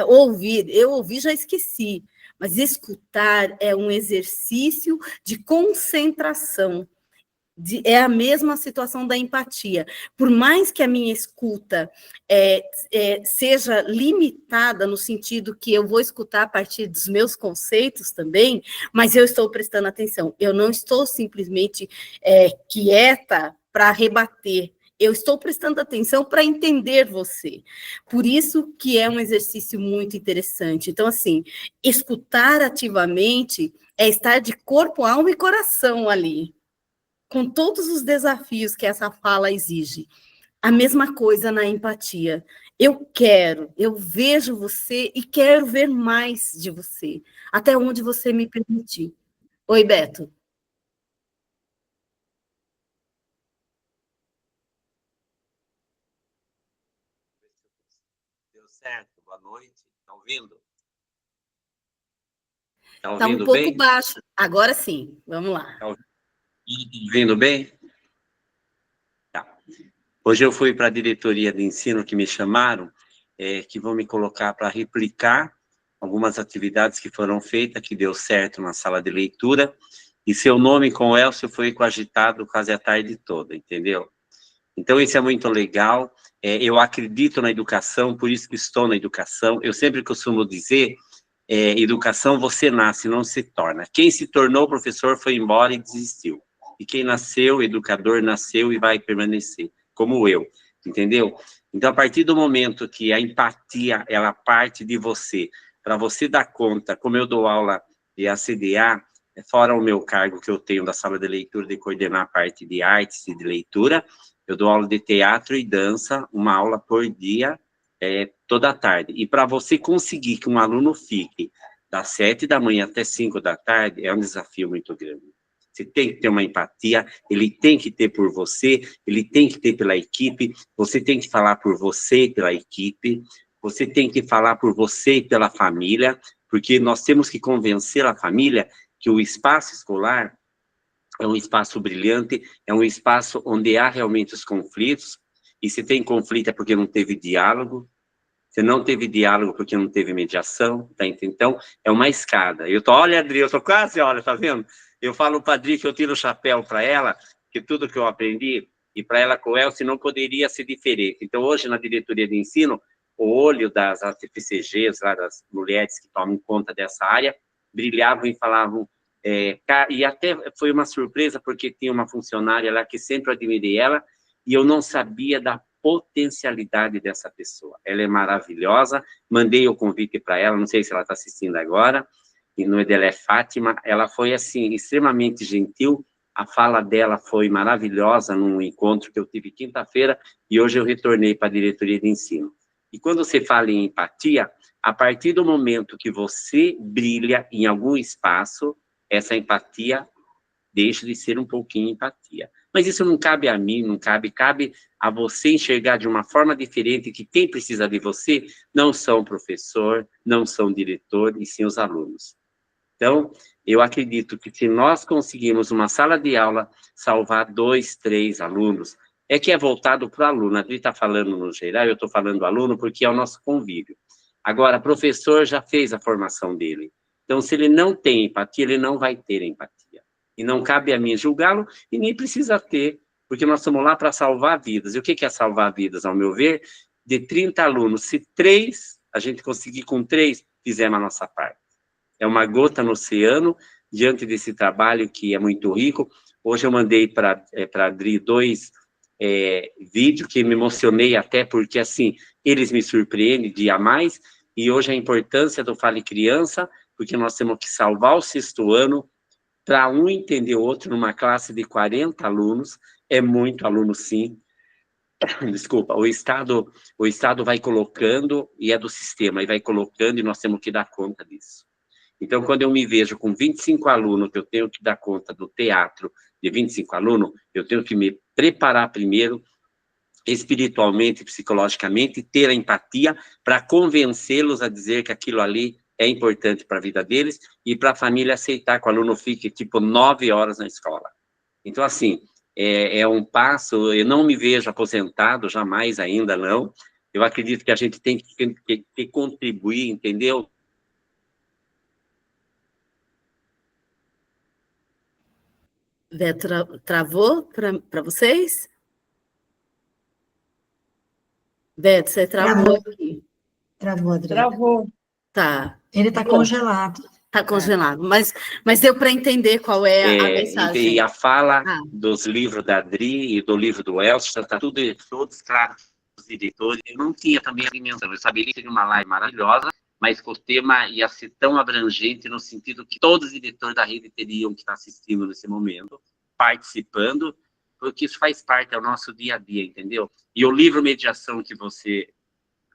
ouvir, eu ouvi, já esqueci. Mas escutar é um exercício de concentração. É a mesma situação da empatia. Por mais que a minha escuta seja limitada, no sentido que eu vou escutar a partir dos meus conceitos também, mas eu estou prestando atenção. Eu não estou simplesmente quieta para rebater. Eu estou prestando atenção para entender você. Por isso que é um exercício muito interessante. Então, assim, escutar ativamente é estar de corpo, alma e coração ali, com todos os desafios que essa fala exige. A mesma coisa na empatia. Eu vejo você e quero ver mais de você, até onde você me permitir. Oi, Beto. Deu certo, boa noite. Tá ouvindo? Tá Está um ouvindo pouco bem? baixo. Agora sim, vamos lá. Tá ouvindo bem? Tá. Hoje eu fui para a diretoria de ensino que me chamaram, que vão me colocar para replicar algumas atividades que foram feitas, que deu certo na sala de leitura, e seu nome com o Elcio foi cogitado quase a tarde toda, entendeu? Então, isso é muito legal. Eu acredito na educação, por isso que estou na educação. Eu sempre costumo dizer, educação você nasce, não se torna. Quem se tornou professor foi embora e desistiu. E quem nasceu, educador, nasceu e vai permanecer, como eu, entendeu? Então, a partir do momento que a empatia, ela parte de você, para você dar conta, como eu dou aula de ACDA, fora o meu cargo que eu tenho da sala de leitura, de coordenar a parte de artes e de leitura, eu dou aula de teatro e dança, uma aula por dia, toda tarde. E para você conseguir que um aluno fique das 7 da manhã até 5 da tarde, é um desafio muito grande. Você tem que ter uma empatia, ele tem que ter por você, ele tem que ter pela equipe, você tem que falar por você e pela equipe, você tem que falar por você e pela família, porque nós temos que convencer a família que o espaço escolar é um espaço brilhante, é um espaço onde há realmente os conflitos, e se tem conflito é porque não teve diálogo, se não teve diálogo porque não teve mediação, tá? Então, é uma escada. Olha, Adri, eu tô quase, olha, tá vendo? Eu falo para a Adri que eu tiro o chapéu para ela, que tudo que eu aprendi, e para ela com o Elcio não poderia ser diferente. Então, hoje, na diretoria de ensino, o olho das ATFCGs, lá das mulheres que tomam conta dessa área, brilhavam e falavam, e até foi uma surpresa, porque tinha uma funcionária lá que sempre admirei ela, e eu não sabia da potencialidade dessa pessoa. Ela é maravilhosa, mandei o convite para ela, não sei se ela está assistindo agora, e o nome dela é Fátima, ela foi, assim, extremamente gentil, a fala dela foi maravilhosa num encontro que eu tive quinta-feira, e hoje eu retornei para a diretoria de ensino. E quando você fala em empatia, a partir do momento que você brilha em algum espaço, essa empatia deixa de ser um pouquinho empatia. Mas isso não cabe a mim, não cabe a você enxergar de uma forma diferente que quem precisa de você não são o professor, não são o diretor, e sim os alunos. Então, eu acredito que se nós conseguirmos uma sala de aula salvar 2, 3 alunos, que é voltado para o aluno. A Adri está falando no geral, eu estou falando aluno porque é o nosso convívio. Agora, professor já fez a formação dele. Então, se ele não tem empatia, ele não vai ter empatia. E não cabe a mim julgá-lo, e nem precisa ter, porque nós estamos lá para salvar vidas. E o que é salvar vidas, ao meu ver? De 30 alunos, se 3, a gente conseguir com 3, fizemos a nossa parte. É uma gota no oceano, diante desse trabalho que é muito rico. Hoje eu mandei para a Adri 2 vídeos que me emocionei até, porque, assim, eles me surpreendem dia a mais, e hoje a importância do Fale Criança, porque nós temos que salvar o 6º ano, para um entender o outro numa classe de 40 alunos, é muito aluno sim, desculpa, o Estado vai colocando, e é do sistema, e vai colocando, e nós temos que dar conta disso. Então, quando eu me vejo com 25 alunos, que eu tenho que dar conta do teatro de 25 alunos, eu tenho que me preparar primeiro, espiritualmente, psicologicamente, ter a empatia para convencê-los a dizer que aquilo ali é importante para a vida deles e para a família aceitar que o aluno fique, tipo, 9 horas na escola. Então, assim, é um passo, eu não me vejo aposentado, jamais ainda não. Eu acredito que a gente tem que contribuir, entendeu? Beto, travou para vocês? Beto, você travou aqui. Travou, Adri. Travou. Tá. Ele está congelado. Está congelado, mas deu para entender qual é a mensagem. E a fala dos livros da Adri e do livro do Elcio, está todos claros, os editores. Eu não tinha também a dimensão, eu sabia que seria uma live maravilhosa, mas que o tema ia ser tão abrangente no sentido que todos os editores da rede teriam que estar assistindo nesse momento, participando, porque isso faz parte do nosso dia a dia, entendeu? E o livro Mediação que você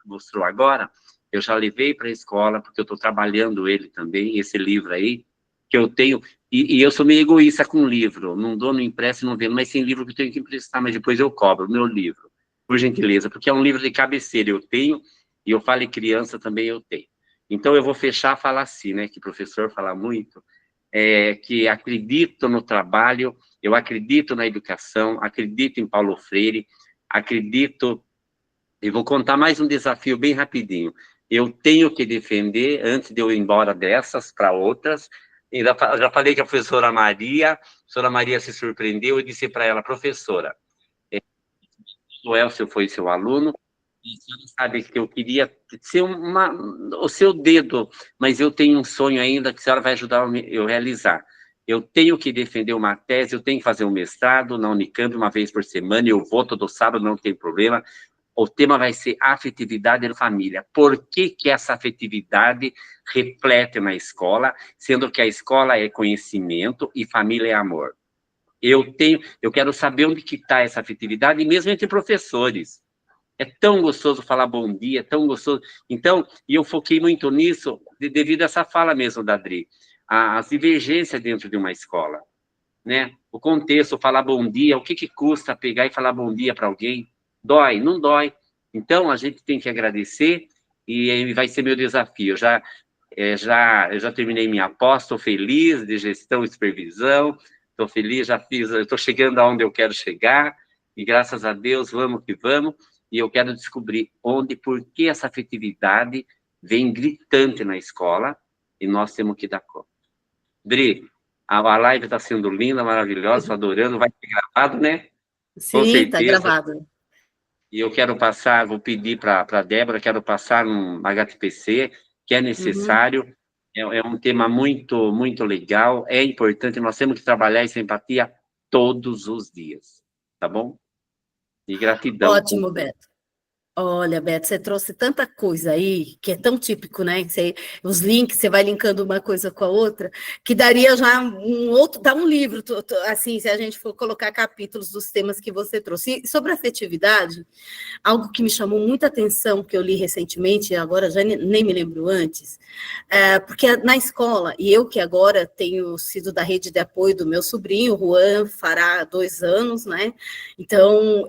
mostrou agora, eu já levei para a escola, porque eu estou trabalhando ele também, esse livro aí, que eu tenho, e eu sou meio egoísta com livro, não dou, não empresto, não vendo, mas tem livro que eu tenho que emprestar, mas depois eu cobro o meu livro, por gentileza, porque é um livro de cabeceira, eu tenho, e eu falo em criança também eu tenho. Então eu vou fechar, falar assim, né, que o professor fala muito, que acredito no trabalho, eu acredito na educação, acredito em Paulo Freire, acredito, e vou contar mais um desafio bem rapidinho. Eu tenho que defender, antes de eu ir embora dessas para outras, já falei que a professora Maria se surpreendeu, eu disse para ela, professora, o Elcio foi seu aluno, e você sabe que eu queria ser o seu dedo, mas eu tenho um sonho ainda que a senhora vai ajudar eu a realizar. Eu tenho que defender uma tese, eu tenho que fazer um mestrado na Unicamp uma vez por semana, eu vou todo sábado, não tem problema. O tema vai ser afetividade na família. Por que que essa afetividade reflete na escola, sendo que a escola é conhecimento e família é amor? Eu quero saber onde que está essa afetividade, e mesmo entre professores. É tão gostoso falar bom dia, é tão gostoso. Então, e eu foquei muito nisso, devido a essa fala mesmo da Adri. As divergências dentro de uma escola, né? O contexto, falar bom dia, o que que custa pegar e falar bom dia para alguém? Dói? Não dói. Então, a gente tem que agradecer, e vai ser meu desafio. Eu já terminei minha pós, estou feliz de gestão e supervisão, estou feliz, estou chegando aonde eu quero chegar, e graças a Deus, vamos que vamos, e eu quero descobrir por que essa afetividade vem gritante na escola, e nós temos que dar conta. Dri, a live está sendo linda, maravilhosa, estou adorando, vai ser gravado, né? Sim, está gravado. E eu quero vou pedir para a Débora, quero passar um HTPC, que é necessário, é um tema muito, muito legal, é importante, nós temos que trabalhar essa empatia todos os dias, tá bom? E gratidão. Ótimo, Beto. Olha, Beto, você trouxe tanta coisa aí, que é tão típico, né? Os links, você vai linkando uma coisa com a outra, que daria já dá um livro, assim, se a gente for colocar capítulos dos temas que você trouxe. E sobre afetividade, algo que me chamou muita atenção, que eu li recentemente, agora já nem me lembro antes, porque na escola, e eu que agora tenho sido da rede de apoio do meu sobrinho, o Juan, fará 2 anos, né? Então,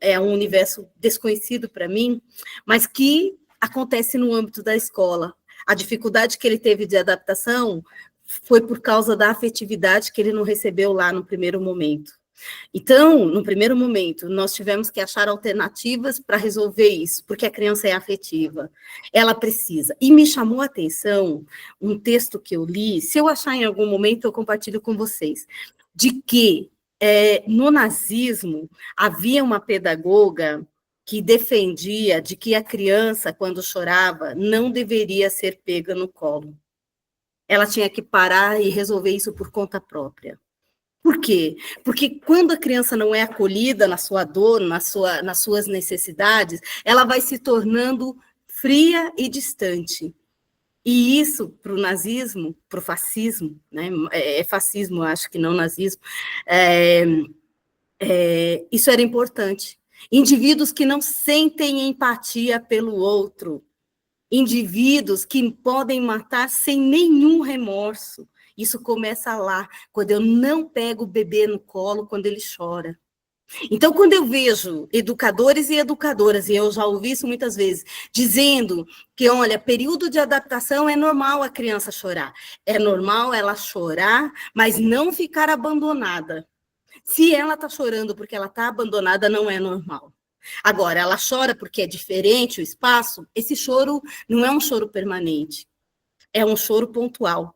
é um universo desconhecido para mim, mas que acontece no âmbito da escola. A dificuldade que ele teve de adaptação foi por causa da afetividade que ele não recebeu lá no primeiro momento. Então, no primeiro momento, nós tivemos que achar alternativas para resolver isso, porque a criança é afetiva, ela precisa. E me chamou a atenção um texto que eu li, se eu achar em algum momento, eu compartilho com vocês, de que no nazismo havia uma pedagoga que defendia de que a criança, quando chorava, não deveria ser pega no colo. Ela tinha que parar e resolver isso por conta própria. Por quê? Porque quando a criança não é acolhida na sua dor, nas suas necessidades, ela vai se tornando fria e distante. E isso, para o nazismo, para o fascismo, né? Fascismo, acho que não nazismo, isso era importante. indivíduos que não sentem empatia pelo outro, indivíduos que podem matar sem nenhum remorso. Isso começa lá, quando eu não pego o bebê no colo, quando ele chora. Então, quando eu vejo educadores e educadoras, e eu já ouvi isso muitas vezes, dizendo que, olha, período de adaptação é normal a criança chorar. É normal ela chorar, mas não ficar abandonada. Se ela está chorando porque ela está abandonada, não é normal. Agora, ela chora porque é diferente o espaço, esse choro não é um choro permanente, é um choro pontual.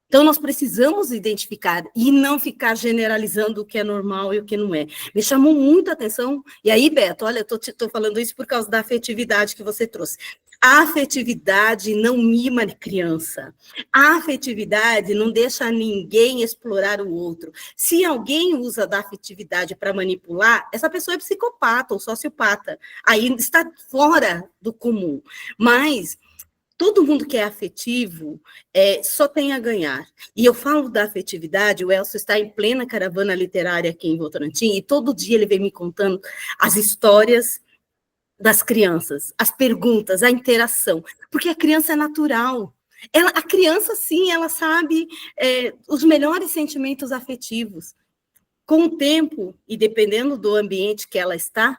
Então, nós precisamos identificar e não ficar generalizando o que é normal e o que não é. Me chamou muito a atenção, e aí, Beto, olha, eu estou falando isso por causa da afetividade que você trouxe. A afetividade não mima a criança. A afetividade não deixa ninguém explorar o outro. Se alguém usa da afetividade para manipular, essa pessoa é psicopata ou sociopata. Aí está fora do comum. Mas todo mundo que é afetivo só tem a ganhar. E eu falo da afetividade, o Elcio está em plena caravana literária aqui em Votorantim, e todo dia ele vem me contando as histórias das crianças, as perguntas, a interação, porque a criança é natural. A criança, sim, ela sabe os melhores sentimentos afetivos. Com o tempo, e dependendo do ambiente que ela está,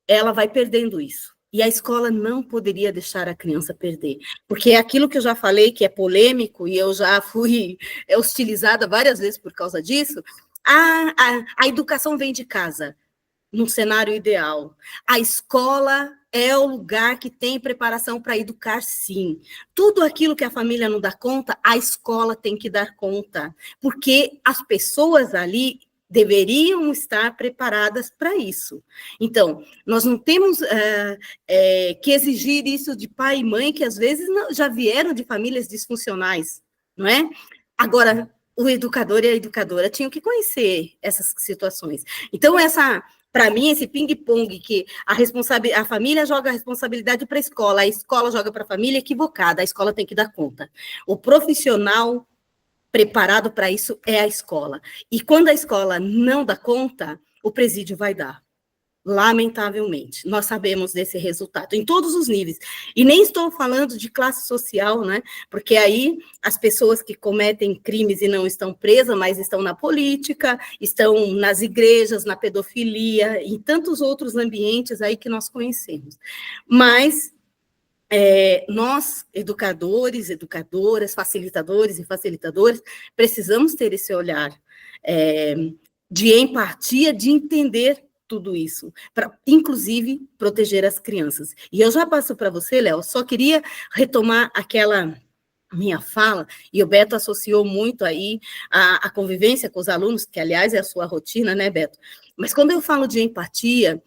ela vai perdendo isso. E a escola não poderia deixar a criança perder, porque é aquilo que eu já falei, que é polêmico, e eu já fui hostilizada várias vezes por causa disso, a educação vem de casa, num cenário ideal. A escola é o lugar que tem preparação para educar, sim. Tudo aquilo que a família não dá conta, a escola tem que dar conta, porque as pessoas ali deveriam estar preparadas para isso. Então, nós não temos que exigir isso de pai e mãe, que às vezes já vieram de famílias disfuncionais, não é? Agora, o educador e a educadora tinham que conhecer essas situações. Então, para mim, esse ping-pong que a família joga a responsabilidade para a escola joga para a família, equivocada, a escola tem que dar conta. O profissional preparado para isso é a escola. E quando a escola não dá conta, o presídio vai dar. Lamentavelmente, nós sabemos desse resultado, em todos os níveis. E nem estou falando de classe social, né? Porque aí as pessoas que cometem crimes e não estão presas, mas estão na política, estão nas igrejas, na pedofilia, e tantos outros ambientes aí que nós conhecemos. Mas nós, educadores, educadoras, facilitadores e facilitadoras, precisamos ter esse olhar de empatia, de entender tudo isso, para, inclusive, proteger as crianças. E eu já passo para você, Léo, só queria retomar aquela minha fala, e o Beto associou muito aí a convivência com os alunos, que, aliás, é a sua rotina, né, Beto? Mas quando eu falo de empatia,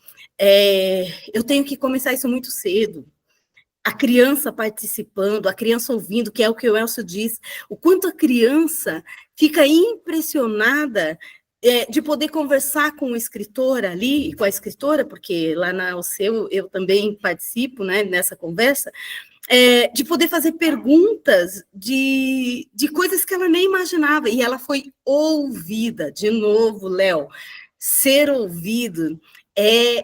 eu tenho que começar isso muito cedo. A criança participando, a criança ouvindo, que é o que o Elcio diz, o quanto a criança fica impressionada de poder conversar com o escritor ali, com a escritora, porque lá na UCEU eu também participo, né, nessa conversa, de poder fazer perguntas de coisas que ela nem imaginava, e ela foi ouvida. De novo, Léo, ser ouvido é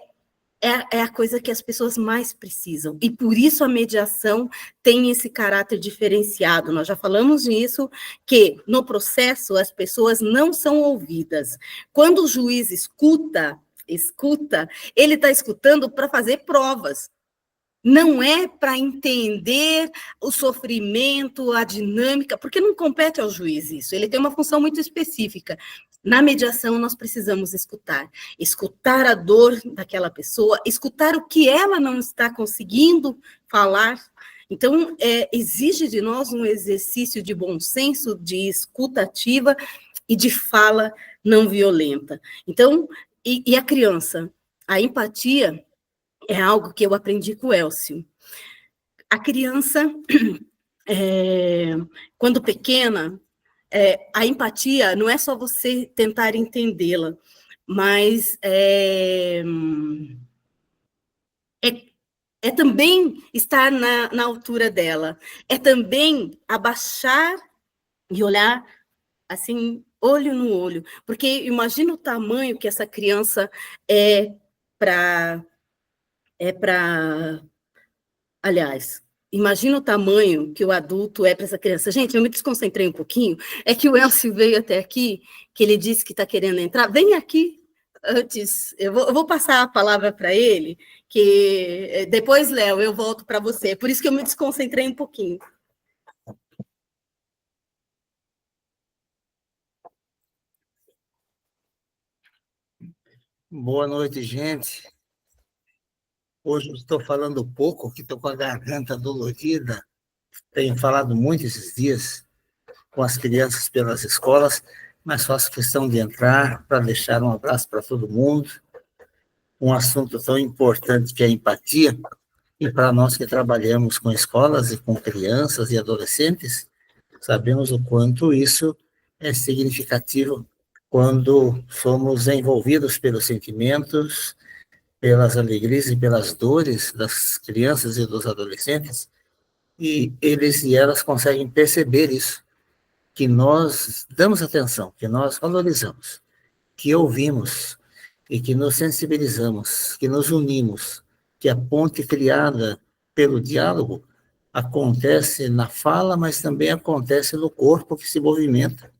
a coisa que as pessoas mais precisam, e por isso a mediação tem esse caráter diferenciado. Nós já falamos disso, que no processo as pessoas não são ouvidas. Quando o juiz escuta, ele está escutando para fazer provas. Não é para entender o sofrimento, a dinâmica, porque não compete ao juiz isso, ele tem uma função muito específica. Na mediação, nós precisamos escutar a dor daquela pessoa, escutar o que ela não está conseguindo falar. Então, exige de nós um exercício de bom senso, de escuta ativa e de fala não violenta. Então, e a criança? A empatia é algo que eu aprendi com o Elcio. A criança, quando pequena, a empatia não é só você tentar entendê-la, mas é também estar na altura dela, é também abaixar e olhar assim, olho no olho, porque imagina o tamanho que essa criança é Aliás, imagina o tamanho que o adulto é para essa criança. Gente, eu me desconcentrei um pouquinho. É que o Elcio veio até aqui, que ele disse que está querendo entrar. Vem aqui antes. Eu vou passar a palavra para ele, que depois, Léo, eu volto para você. Por isso que eu me desconcentrei um pouquinho. Boa noite, gente. Hoje eu estou falando pouco, que estou com a garganta dolorida. Tenho falado muito esses dias com as crianças pelas escolas, mas faço questão de entrar para deixar um abraço para todo mundo. Um assunto tão importante que é a empatia, e para nós que trabalhamos com escolas e com crianças e adolescentes, sabemos o quanto isso é significativo quando somos envolvidos pelos sentimentos, pelas alegrias e pelas dores das crianças e dos adolescentes, e eles e elas conseguem perceber isso, que nós damos atenção, que nós valorizamos, que ouvimos e que nos sensibilizamos, que nos unimos, que a ponte criada pelo diálogo acontece na fala, mas também acontece no corpo que se movimenta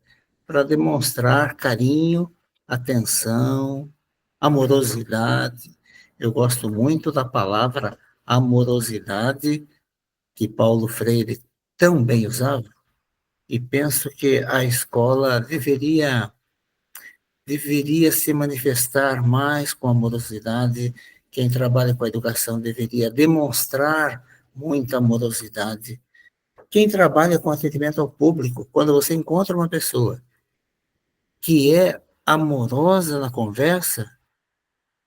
para demonstrar carinho, atenção, amorosidade. Eu gosto muito da palavra amorosidade, que Paulo Freire tão bem usava, e penso que a escola deveria se manifestar mais com amorosidade. Quem trabalha com a educação deveria demonstrar muita amorosidade. Quem trabalha com atendimento ao público, quando você encontra uma pessoa que é amorosa na conversa,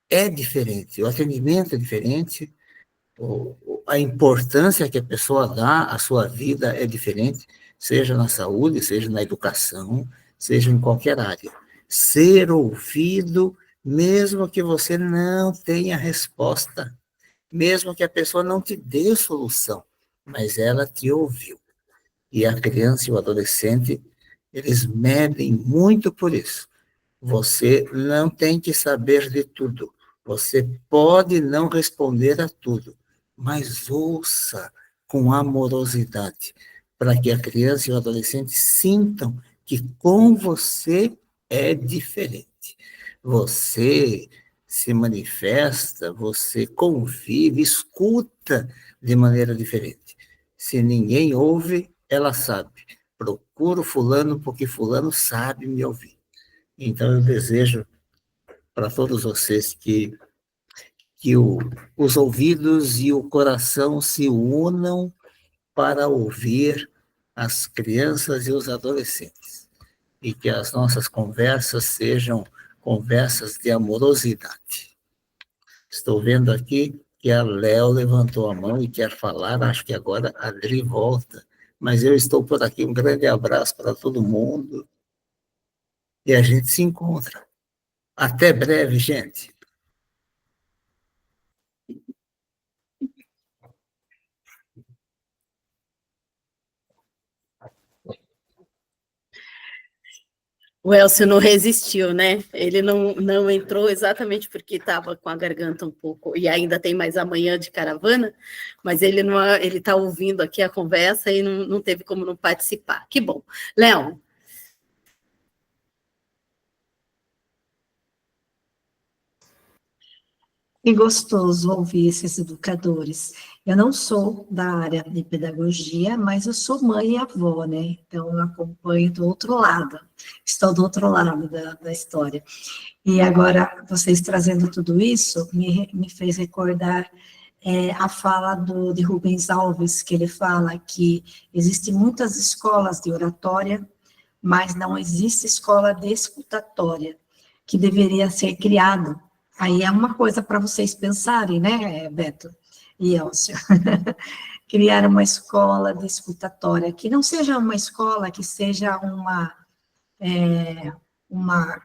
é diferente, o atendimento é diferente, a importância que a pessoa dá à sua vida é diferente, seja na saúde, seja na educação, seja em qualquer área. Ser ouvido, mesmo que você não tenha resposta, mesmo que a pessoa não te dê solução, mas ela te ouviu. E a criança e o adolescente, eles medem muito por isso. Você não tem que saber de tudo. Você pode não responder a tudo, mas ouça com amorosidade, para que a criança e o adolescente sintam que com você é diferente. Você se manifesta, você convive, escuta de maneira diferente. Se ninguém ouve, ela sabe. Procuro fulano porque fulano sabe me ouvir. Então, eu desejo para todos vocês que os ouvidos e o coração se unam para ouvir as crianças e os adolescentes. E que as nossas conversas sejam conversas de amorosidade. Estou vendo aqui que a Léo levantou a mão e quer falar, acho que agora a Adri volta. Mas eu estou por aqui, um grande abraço para todo mundo. E a gente se encontra. Até breve, gente. O Elcio não resistiu, né? Ele não entrou exatamente porque estava com a garganta um pouco, e ainda tem mais amanhã de caravana, mas ele está ouvindo aqui a conversa e não teve como não participar. Que bom. Léo. Que gostoso ouvir esses educadores. Eu não sou da área de pedagogia, mas eu sou mãe e avó, né? Então, eu acompanho do outro lado, estou do outro lado da história. E agora, vocês trazendo tudo isso, me fez recordar a fala de Rubens Alves, que ele fala que existem muitas escolas de oratória, mas não existe escola de escutatória, que deveria ser criada. Aí é uma coisa para vocês pensarem, né, Beto e Elcio? Criar uma escola de escutatória, que não seja uma escola, que seja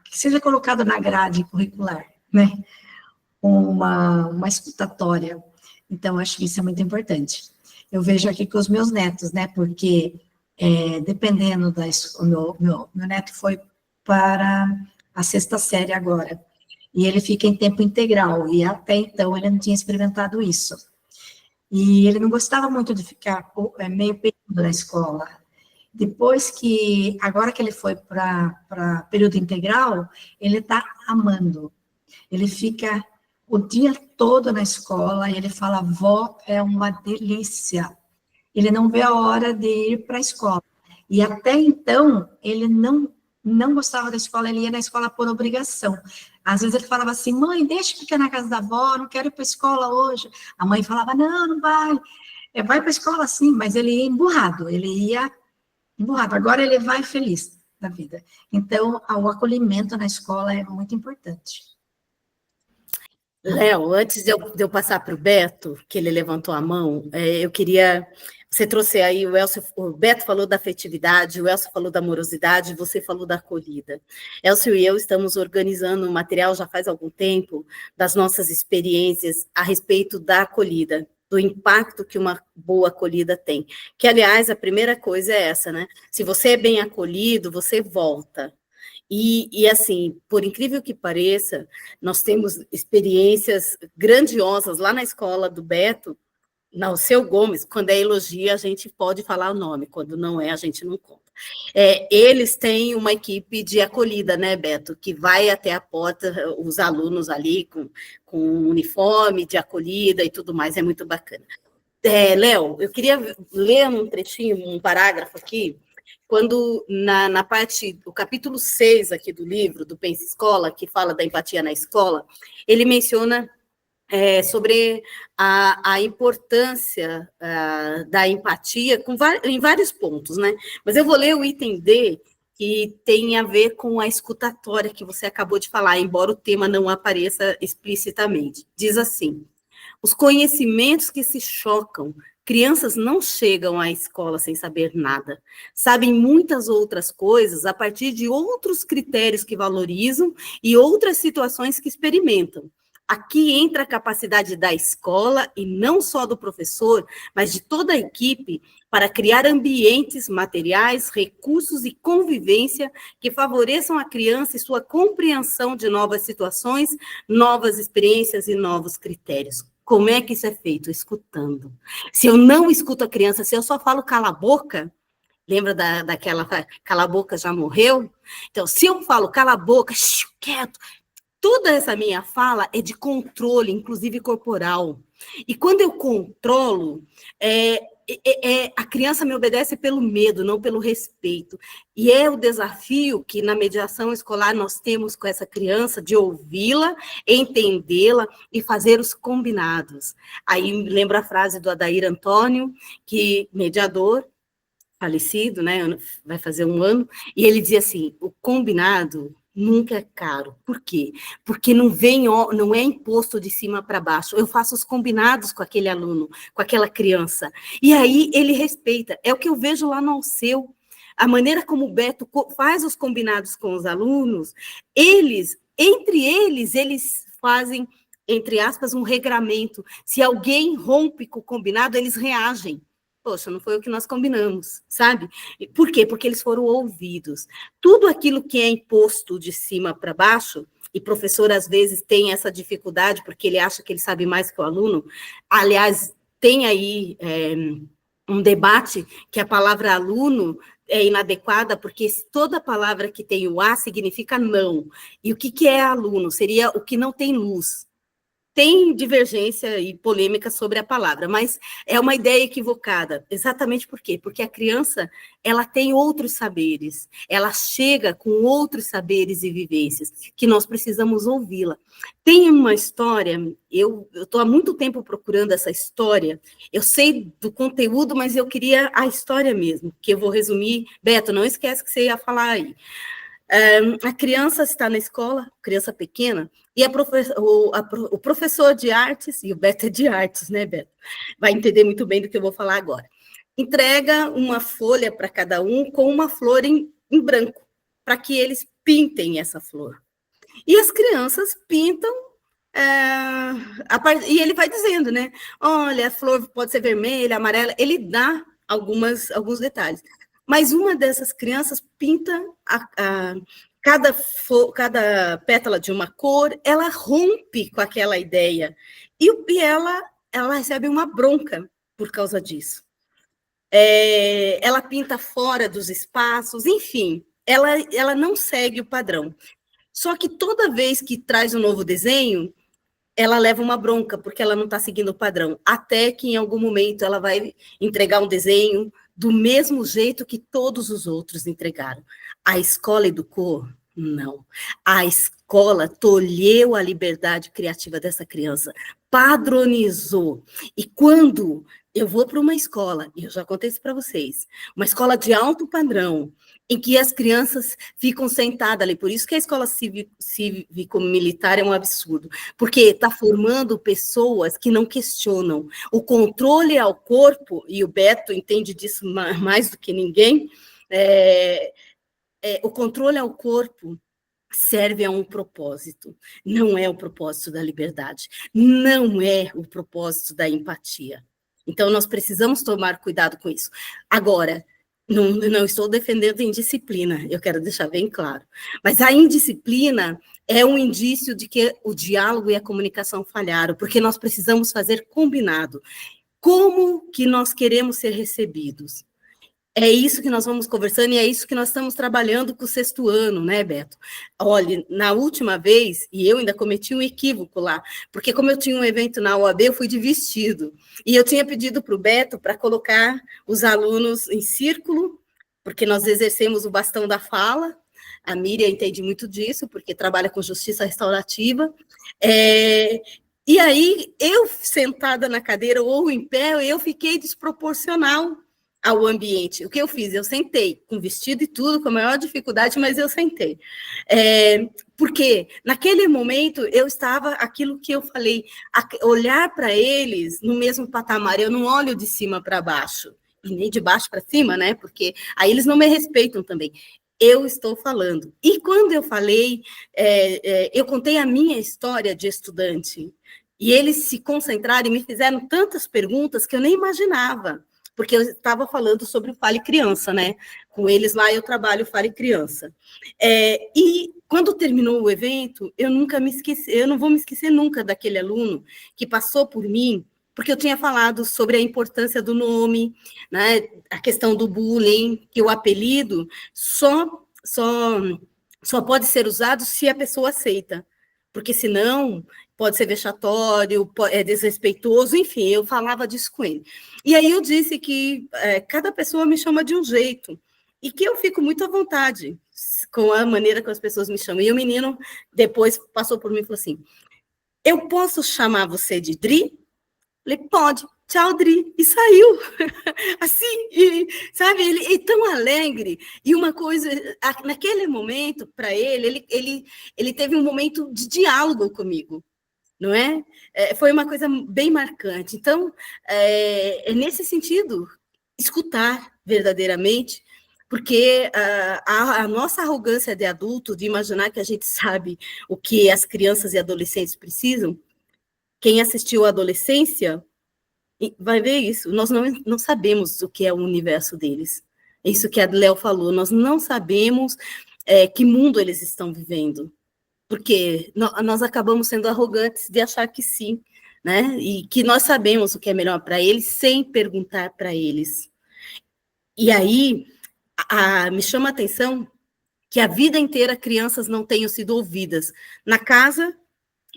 que seja colocada na grade curricular, né? Uma escutatória. Então, acho que isso é muito importante. Eu vejo aqui com os meus netos, né? Porque, dependendo meu neto foi para a 6ª série agora. e ele fica em tempo integral, e até então ele não tinha experimentado isso. E ele não gostava muito de ficar meio período na escola. Depois que, agora que ele foi para período integral, ele está amando. Ele fica o dia todo na escola, e ele fala, vó, é uma delícia. Ele não vê a hora de ir para a escola. E até então, ele não gostava da escola, ele ia na escola por obrigação. Às vezes ele falava assim, mãe, deixa eu ficar na casa da avó, não quero ir para a escola hoje. A mãe falava, não vai. Vai para a escola sim, mas ele ia emburrado, Agora ele vai feliz da vida. Então, o acolhimento na escola é muito importante. Léo, antes de eu passar para o Beto, que ele levantou a mão, eu queria... Você trouxe aí, o Beto falou da afetividade, o Elcio falou da amorosidade, você falou da acolhida. Elcio e eu estamos organizando um material já faz algum tempo das nossas experiências a respeito da acolhida, do impacto que uma boa acolhida tem. Que, aliás, a primeira coisa é essa, né? Se você é bem acolhido, você volta. E assim, por incrível que pareça, nós temos experiências grandiosas lá na escola do Beto, o seu Gomes, quando é elogio, a gente pode falar o nome, quando não é, a gente não conta. Eles têm uma equipe de acolhida, né, Beto, que vai até a porta, os alunos ali com uniforme de acolhida e tudo mais, é muito bacana. Léo, eu queria ler um trechinho, um parágrafo aqui, quando na parte, o capítulo 6 aqui do livro, do Pensa Escola, que fala da empatia na escola, ele menciona sobre a importância da empatia em vários pontos, né? Mas eu vou ler o item D, que tem a ver com a escutatória que você acabou de falar, embora o tema não apareça explicitamente. Diz assim: os conhecimentos que se chocam, crianças não chegam à escola sem saber nada, sabem muitas outras coisas a partir de outros critérios que valorizam e outras situações que experimentam. Aqui entra a capacidade da escola, e não só do professor, mas de toda a equipe, para criar ambientes materiais, recursos e convivência que favoreçam a criança e sua compreensão de novas situações, novas experiências e novos critérios. Como é que isso é feito? Escutando. Se eu não escuto a criança, se eu só falo cala a boca, lembra daquela cala a boca já morreu? Então, se eu falo cala a boca, quieto, toda essa minha fala é de controle, inclusive corporal. E quando eu controlo, a criança me obedece pelo medo, não pelo respeito. E é o desafio que na mediação escolar nós temos com essa criança, de ouvi-la, entendê-la e fazer os combinados. Aí lembra a frase do Adair Antônio, que mediador, falecido, né, vai fazer 1 ano, e ele dizia assim, o combinado nunca é caro. Por quê? Porque não é imposto de cima para baixo. Eu faço os combinados com aquele aluno, com aquela criança. E aí ele respeita. É o que eu vejo lá no Alceu. A maneira como o Beto faz os combinados com os alunos, entre eles fazem, entre aspas, um regramento. Se alguém rompe com o combinado, eles reagem. Poxa, não foi o que nós combinamos, sabe? Por quê? Porque eles foram ouvidos. Tudo aquilo que é imposto de cima para baixo, e professor às vezes tem essa dificuldade, porque ele acha que ele sabe mais que o aluno. Aliás, tem aí um debate que a palavra aluno é inadequada, porque toda palavra que tem o A significa não. E o que é aluno? Seria o que não tem luz. Tem divergência e polêmica sobre a palavra, mas é uma ideia equivocada. Exatamente por quê? Porque a criança, ela tem outros saberes, ela chega com outros saberes e vivências, que nós precisamos ouvi-la. Tem uma história, eu estou há muito tempo procurando essa história, eu sei do conteúdo, mas eu queria a história mesmo, que eu vou resumir. Beto, não esquece que você ia falar aí. A criança está na escola, criança pequena, e o professor de artes, e o Beto é de artes, né, Beto? Vai entender muito bem do que eu vou falar agora. Entrega uma folha para cada um com uma flor em branco, para que eles pintem essa flor. E as crianças pintam, e ele vai dizendo, né? Olha, a flor pode ser vermelha, amarela, ele dá alguns detalhes. Mas uma dessas crianças pinta cada pétala de uma cor, ela rompe com aquela ideia. E ela recebe uma bronca por causa disso. Ela pinta fora dos espaços, enfim, ela não segue o padrão. Só que toda vez que traz um novo desenho, ela leva uma bronca, porque ela não está seguindo o padrão, até que em algum momento ela vai entregar um desenho do mesmo jeito que todos os outros entregaram. A escola educou? Não. A escola tolheu a liberdade criativa dessa criança, padronizou. E quando eu vou para uma escola, e eu já contei isso para vocês, uma escola de alto padrão, em que as crianças ficam sentadas ali, por isso que a escola cívico-militar é um absurdo, porque está formando pessoas que não questionam. O controle ao corpo, e o Beto entende disso mais do que ninguém, o controle ao corpo serve a um propósito, não é o propósito da liberdade, não é o propósito da empatia. Então, nós precisamos tomar cuidado com isso. Agora, não estou defendendo a indisciplina, eu quero deixar bem claro, mas a indisciplina é um indício de que o diálogo e a comunicação falharam, porque nós precisamos fazer combinado. Como que nós queremos ser recebidos? É isso que nós vamos conversando e é isso que nós estamos trabalhando com o 6º ano, né, Beto? Olha, na última vez, e eu ainda cometi um equívoco lá, porque como eu tinha um evento na UAB, eu fui de vestido, e eu tinha pedido para o Beto para colocar os alunos em círculo, porque nós exercemos o bastão da fala, a Miriam entende muito disso, porque trabalha com justiça restaurativa, e aí, eu sentada na cadeira ou em pé, eu fiquei desproporcional ao ambiente. O que eu fiz? Eu sentei, com vestido e tudo, com a maior dificuldade, mas eu sentei. Porque naquele momento eu estava, aquilo que eu falei, olhar para eles no mesmo patamar, eu não olho de cima para baixo, e nem de baixo para cima, né? Porque aí eles não me respeitam também. Eu estou falando. E quando eu falei, eu contei a minha história de estudante, e eles se concentraram e me fizeram tantas perguntas que eu nem imaginava, porque eu estava falando sobre o Fale Criança, né? Com eles lá eu trabalho Fale Criança. E quando terminou o evento, eu nunca me esqueci, eu não vou me esquecer nunca daquele aluno que passou por mim, porque eu tinha falado sobre a importância do nome, né? A questão do bullying, que o apelido só pode ser usado se a pessoa aceita, porque senão pode ser vexatório, é desrespeitoso, enfim, eu falava disso com ele. E aí eu disse que cada pessoa me chama de um jeito, e que eu fico muito à vontade com a maneira que as pessoas me chamam. E o menino depois passou por mim e falou assim, eu posso chamar você de Dri? Eu falei, pode. Tchau, Dri. E saiu. Assim, e, sabe, ele é tão alegre. E uma coisa, naquele momento, para ele teve um momento de diálogo comigo. Não é? Foi uma coisa bem marcante. Então, é nesse sentido, escutar verdadeiramente, porque a nossa arrogância de adulto, de imaginar que a gente sabe o que as crianças e adolescentes precisam, quem assistiu à adolescência vai ver isso, nós não sabemos o que é o universo deles. É isso que a Léo falou, nós não sabemos que mundo eles estão vivendo. Porque nós acabamos sendo arrogantes de achar que sim, né? E que nós sabemos o que é melhor para eles sem perguntar para eles. E aí, me chama a atenção que a vida inteira crianças não tenham sido ouvidas. Na casa,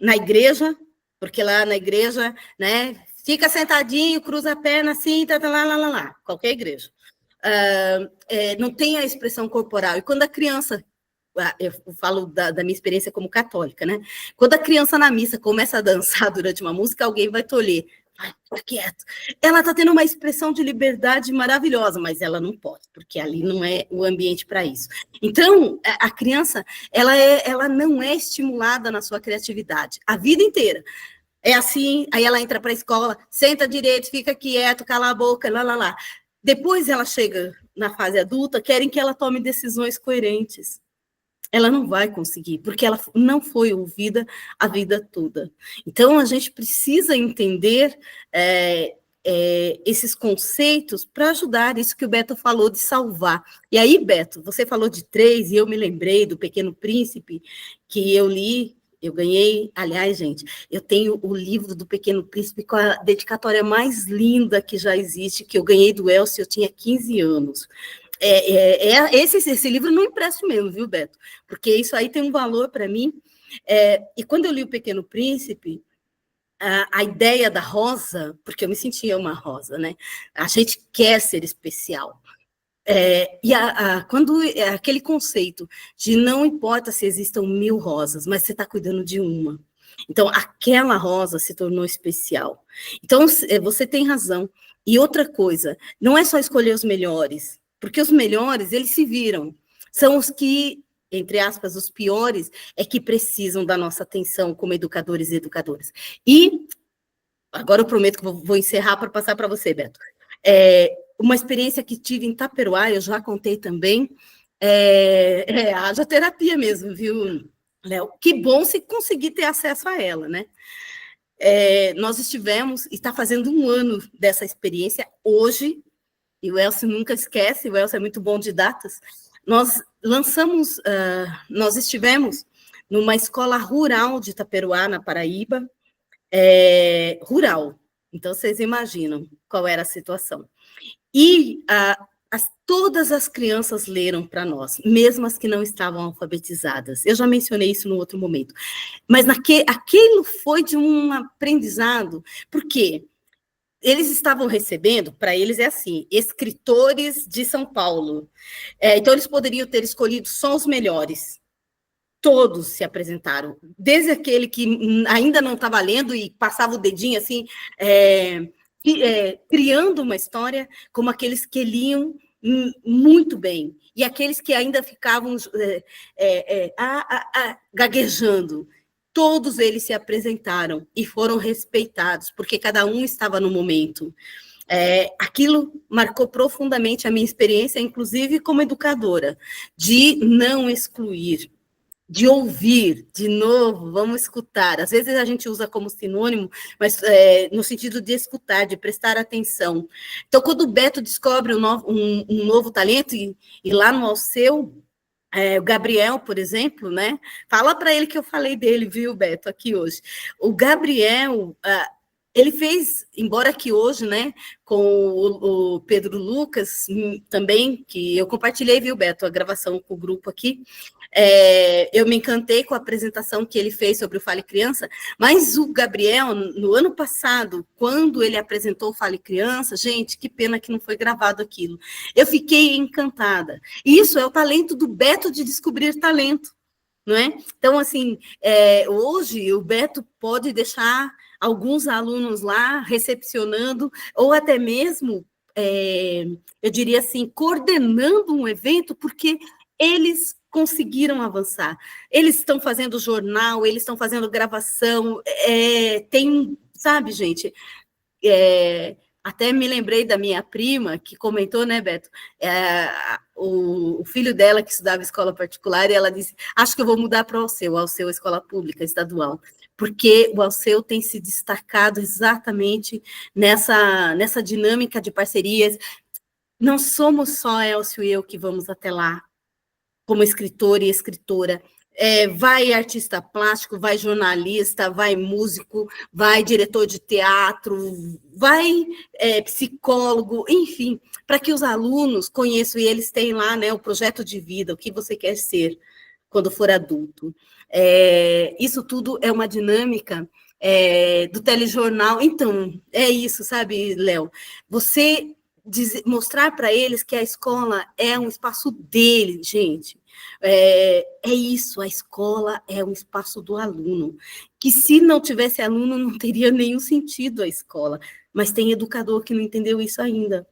na igreja, porque lá na igreja, né? Fica sentadinho, cruza a perna assim, lá, qualquer igreja. Não tem a expressão corporal. E quando a criança... Eu falo da minha experiência como católica, né? Quando a criança na missa começa a dançar durante uma música, alguém vai tolher. Ai, fica quieto. Ela está tendo uma expressão de liberdade maravilhosa, mas ela não pode, porque ali não é o ambiente para isso. Então, a criança, ela não é estimulada na sua criatividade, a vida inteira. É assim, aí ela entra para a escola, senta direito, fica quieto, cala a boca, lá. Depois ela chega na fase adulta, querem que ela tome decisões coerentes. Ela não vai conseguir, porque ela não foi ouvida a vida toda. Então, a gente precisa entender esses conceitos para ajudar isso que o Beto falou de salvar. E aí, Beto, você falou de 3, e eu me lembrei do Pequeno Príncipe, que eu li, eu ganhei, aliás, gente, eu tenho o livro do Pequeno Príncipe com a dedicatória mais linda que já existe, que eu ganhei do Elcio, eu tinha 15 anos. Esse livro não empresto mesmo, viu, Beto? Porque isso aí tem um valor para mim. E quando eu li o Pequeno Príncipe, a ideia da rosa, porque eu me sentia uma rosa, né? A gente quer ser especial. Quando aquele conceito de não importa se existam 1000 rosas, mas você está cuidando de uma. Então, aquela rosa se tornou especial. Então, você tem razão. E outra coisa, não é só escolher os melhores, porque os melhores, eles se viram. São os que, entre aspas, os piores, é que precisam da nossa atenção como educadores e educadoras. E, agora eu prometo que vou encerrar para passar para você, Beto. Uma experiência que tive em Taperoá, eu já contei também, haja terapia mesmo, viu, Léo? Que bom se conseguir ter acesso a ela, né? Nós estivemos, e está fazendo 1 ano dessa experiência, hoje, e o Elcio nunca esquece, o Elcio é muito bom de datas, nós estivemos numa escola rural de Taperoá, na Paraíba, rural, então vocês imaginam qual era a situação. E todas as crianças leram para nós, mesmo as que não estavam alfabetizadas. Eu já mencionei isso no outro momento. Mas aquilo foi de um aprendizado, porque eles estavam recebendo, para eles é assim, escritores de São Paulo. Então, eles poderiam ter escolhido só os melhores. Todos se apresentaram, desde aquele que ainda não estava lendo e passava o dedinho assim, criando uma história, como aqueles que liam muito bem, e aqueles que ainda ficavam gaguejando. Todos eles se apresentaram e foram respeitados, porque cada um estava no momento. Aquilo marcou profundamente a minha experiência, inclusive como educadora, de não excluir, de ouvir, de novo, vamos escutar. Às vezes a gente usa como sinônimo, mas no sentido de escutar, de prestar atenção. Então, quando o Beto descobre um novo talento, e lá no Alceu, o Gabriel, por exemplo, né? Fala para ele que eu falei dele, viu, Beto, aqui hoje. O Gabriel, ele fez, embora que hoje, né, com o Pedro Lucas, também, que eu compartilhei, viu, Beto, a gravação com o grupo aqui, eu me encantei com a apresentação que ele fez sobre o Fale Criança, mas o Gabriel, no ano passado, quando ele apresentou o Fale Criança, gente, que pena que não foi gravado aquilo. Eu fiquei encantada. Isso é o talento do Beto de descobrir talento, não é? Então, assim, hoje o Beto pode deixar alguns alunos lá recepcionando, ou até mesmo, eu diria assim, coordenando um evento, porque eles conseguiram avançar. Eles estão fazendo jornal, eles estão fazendo gravação, sabe, gente, até me lembrei da minha prima, que comentou, né, Beto, o filho dela, que estudava escola particular, e ela disse, acho que eu vou mudar para o Alceu, escola pública, estadual, porque o Alceu tem se destacado exatamente nessa dinâmica de parcerias. Não somos só Elcio e eu que vamos até lá, como escritor e escritora, vai artista plástico, vai jornalista, vai músico, vai diretor de teatro, vai psicólogo, enfim, para que os alunos conheçam, e eles têm lá, né, o projeto de vida, o que você quer ser quando for adulto. Isso tudo é uma dinâmica do telejornal. Então, é isso, sabe, Léo? Você mostrar para eles que a escola é um espaço dele, gente. É isso, a escola é um espaço do aluno, que se não tivesse aluno, não teria nenhum sentido a escola, mas tem educador que não entendeu isso ainda.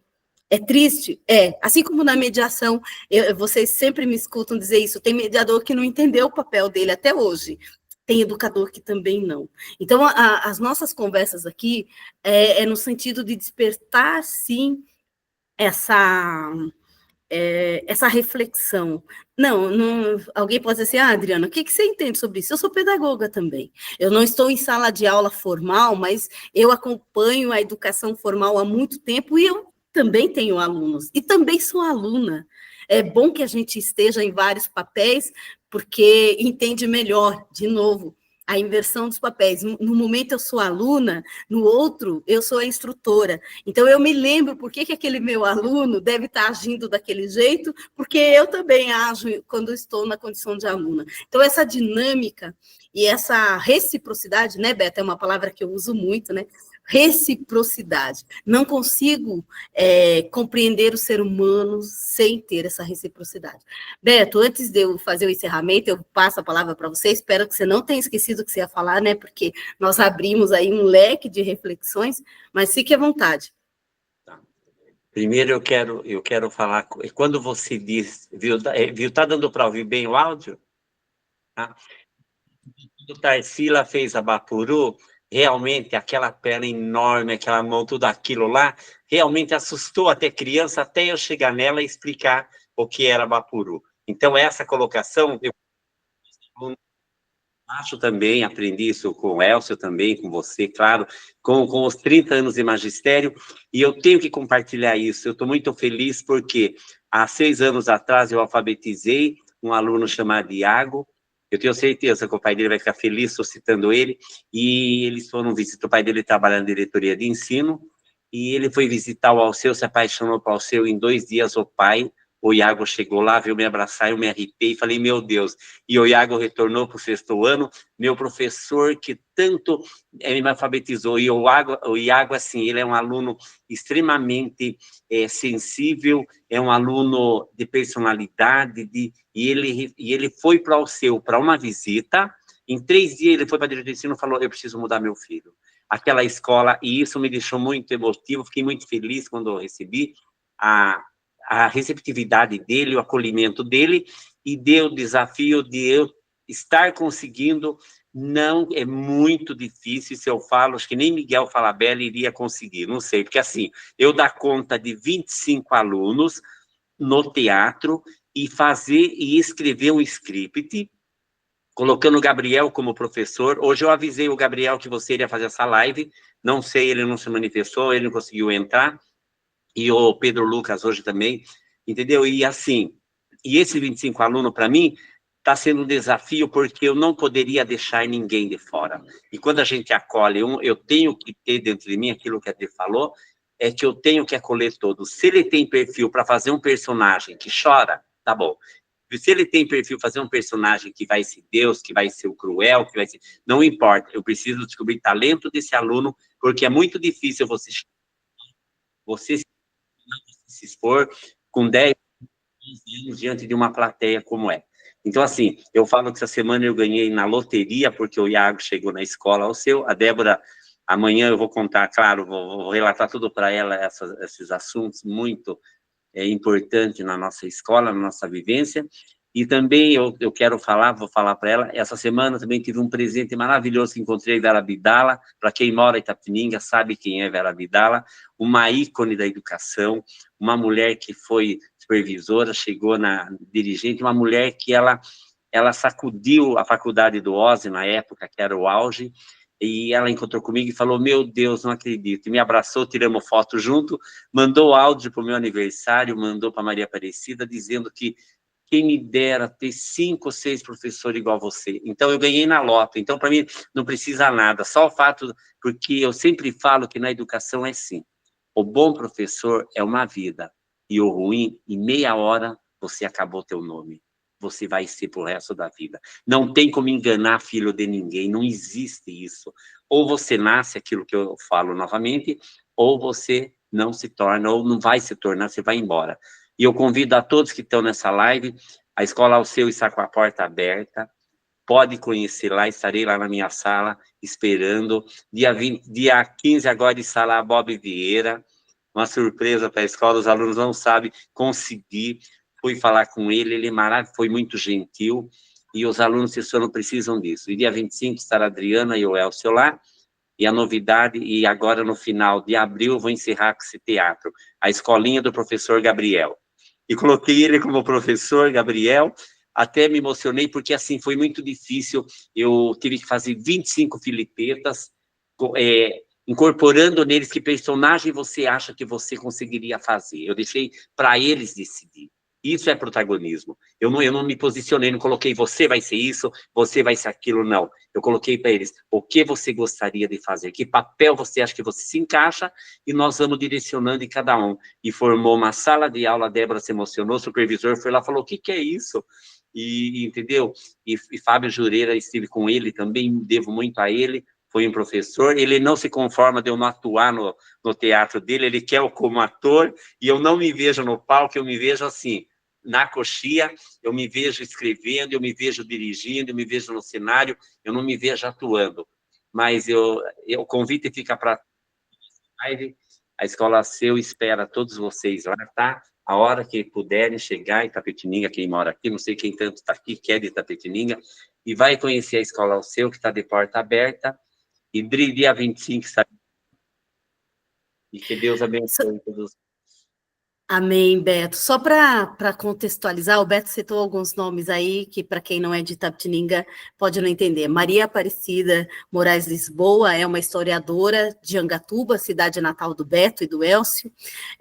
É triste? Assim como na mediação, vocês sempre me escutam dizer isso, tem mediador que não entendeu o papel dele até hoje, tem educador que também não. Então, as nossas conversas aqui no sentido de despertar, sim, essa reflexão. Não, alguém pode dizer assim, Adriana, o que você entende sobre isso? Eu sou pedagoga também. Eu não estou em sala de aula formal, mas eu acompanho a educação formal há muito tempo e eu também tenho alunos, e também sou aluna. É bom que a gente esteja em vários papéis, porque entende melhor, de novo, a inversão dos papéis. No momento eu sou aluna, no outro eu sou a instrutora. Então eu me lembro por que aquele meu aluno deve estar agindo daquele jeito, porque eu também ajo quando estou na condição de aluna. Então essa dinâmica e essa reciprocidade, né, Beto, é uma palavra que eu uso muito, né? Reciprocidade. Não consigo compreender o ser humano sem ter essa reciprocidade. Beto, antes de eu fazer o encerramento, eu passo a palavra para você, espero que você não tenha esquecido o que você ia falar, né, porque nós abrimos aí um leque de reflexões, mas fique à vontade. Tá. Primeiro eu quero falar, quando você diz, viu, tá dando para ouvir bem o áudio? Tá? Quando Tarsila fez a Bapuru, realmente aquela perna enorme, aquela mão, tudo aquilo lá, realmente assustou até criança, até eu chegar nela e explicar o que era Bapuru. Então, essa colocação, eu acho também, aprendi isso com o Elcio também, com você, claro, com os 30 anos de magistério, e eu tenho que compartilhar isso. Eu estou muito feliz porque há 6 anos atrás eu alfabetizei um aluno chamado Iago. Eu tenho certeza que o pai dele vai ficar feliz, estou citando ele, e eles foram visitar, o pai dele trabalha na diretoria de ensino, e ele foi visitar o Alceu, se apaixonou por Alceu, em 2 dias o Iago chegou lá, veio me abraçar, eu me arrepiei e falei, meu Deus, e o Iago retornou para o 6º ano, meu professor que tanto me alfabetizou, e o Iago, assim, ele é um aluno extremamente sensível, é um aluno de personalidade, e ele foi para o Alceu para uma visita, em 3 dias ele foi para a diretoria de ensino e falou, eu preciso mudar meu filho. Aquela escola, e isso me deixou muito emotivo, fiquei muito feliz quando eu recebi a receptividade dele, o acolhimento dele, e deu o desafio de eu estar conseguindo. Não, é muito difícil, se eu falo, acho que nem Miguel Falabella iria conseguir, não sei, porque assim, eu dar conta de 25 alunos no teatro e fazer e escrever um script, colocando o Gabriel como professor. Hoje eu avisei o Gabriel que você iria fazer essa live, não sei, ele não se manifestou, ele não conseguiu entrar, e o Pedro Lucas hoje também, entendeu? E assim, e esse 25 alunos, para mim, está sendo um desafio, porque eu não poderia deixar ninguém de fora. E quando a gente acolhe eu tenho que ter dentro de mim aquilo que a Dê falou, é que eu tenho que acolher todos. Se ele tem perfil para fazer um personagem que chora, tá bom. Se ele tem perfil fazer um personagem que vai ser Deus, que vai ser o cruel, que vai ser... Não importa, eu preciso descobrir talento desse aluno, porque é muito difícil você se expor com 10, 15 anos diante de uma plateia como é. Então, assim, eu falo que essa semana eu ganhei na loteria, porque o Iago chegou na escola ao seu, a Débora, amanhã eu vou contar, claro, vou relatar tudo para ela, esses assuntos muito importantes na nossa escola, na nossa vivência. E também eu quero falar, vou falar para ela, essa semana também tive um presente maravilhoso que encontrei, Vera Vidala. Para quem mora em Itapetininga sabe quem é Vera Vidala, uma ícone da educação, uma mulher que foi supervisora, chegou na dirigente, uma mulher que ela sacudiu a faculdade do OSE na época, que era o auge, e ela encontrou comigo e falou, meu Deus, não acredito, e me abraçou, tiramos foto junto, mandou áudio para o meu aniversário, mandou para Maria Aparecida, dizendo que quem me dera ter 5 ou 6 professores igual a você. Então, eu ganhei na lota. Então, para mim, não precisa nada. Só o fato, porque eu sempre falo que na educação é assim. O bom professor é uma vida. E o ruim, em meia hora, você acabou teu nome. Você vai ser pro resto da vida. Não tem como enganar filho de ninguém. Não existe isso. Ou você nasce, aquilo que eu falo novamente, ou você não se torna, ou não vai se tornar, você vai embora. E eu convido a todos que estão nessa live, a Escola Alceu está com a porta aberta, pode conhecer lá, estarei lá na minha sala, esperando. Dia 15 agora está lá Bob Vieira, uma surpresa para a escola, os alunos não sabem, consegui, fui falar com ele, ele é maravilhoso, foi muito gentil, e os alunos não precisam disso. E dia 25 estará a Adriana e o Elcio lá, e a novidade, e agora no final de abril vou encerrar com esse teatro, a escolinha do professor Gabriel. e coloquei ele como professor, Gabriel. Até me emocionei, porque assim foi muito difícil. Eu tive que fazer 25 filipetas, incorporando neles que personagem você acha que você conseguiria fazer. Eu deixei para eles decidir. Isso é protagonismo. Eu não me posicionei, não coloquei você vai ser isso, você vai ser aquilo, não. Eu coloquei para eles o que você gostaria de fazer, que papel você acha que você se encaixa, e nós vamos direcionando em cada um. E formou uma sala de aula, a Débora se emocionou, o supervisor foi lá e falou, o que é isso? Entendeu? E Fábio Jureira, estive com ele também, devo muito a ele, foi um professor, ele não se conforma de eu não atuar no teatro dele, ele quer eu como ator, e eu não me vejo no palco, eu me vejo assim, na coxia, eu me vejo escrevendo, eu me vejo dirigindo, eu me vejo no cenário, eu não me vejo atuando. Mas o convite fica para a Escola Seu espera todos vocês lá, tá? A hora que puderem chegar em Itapetininga, quem mora aqui, não sei quem tanto está aqui, que é de Itapetininga, e vai conhecer a Escola Seu, que está de porta aberta, e dia 25 está. E que Deus abençoe todos. Amém, Beto. Só para contextualizar, o Beto citou alguns nomes aí que, para quem não é de Itapetininga, pode não entender. Maria Aparecida Moraes Lisboa é uma historiadora de Angatuba, cidade natal do Beto e do Elcio,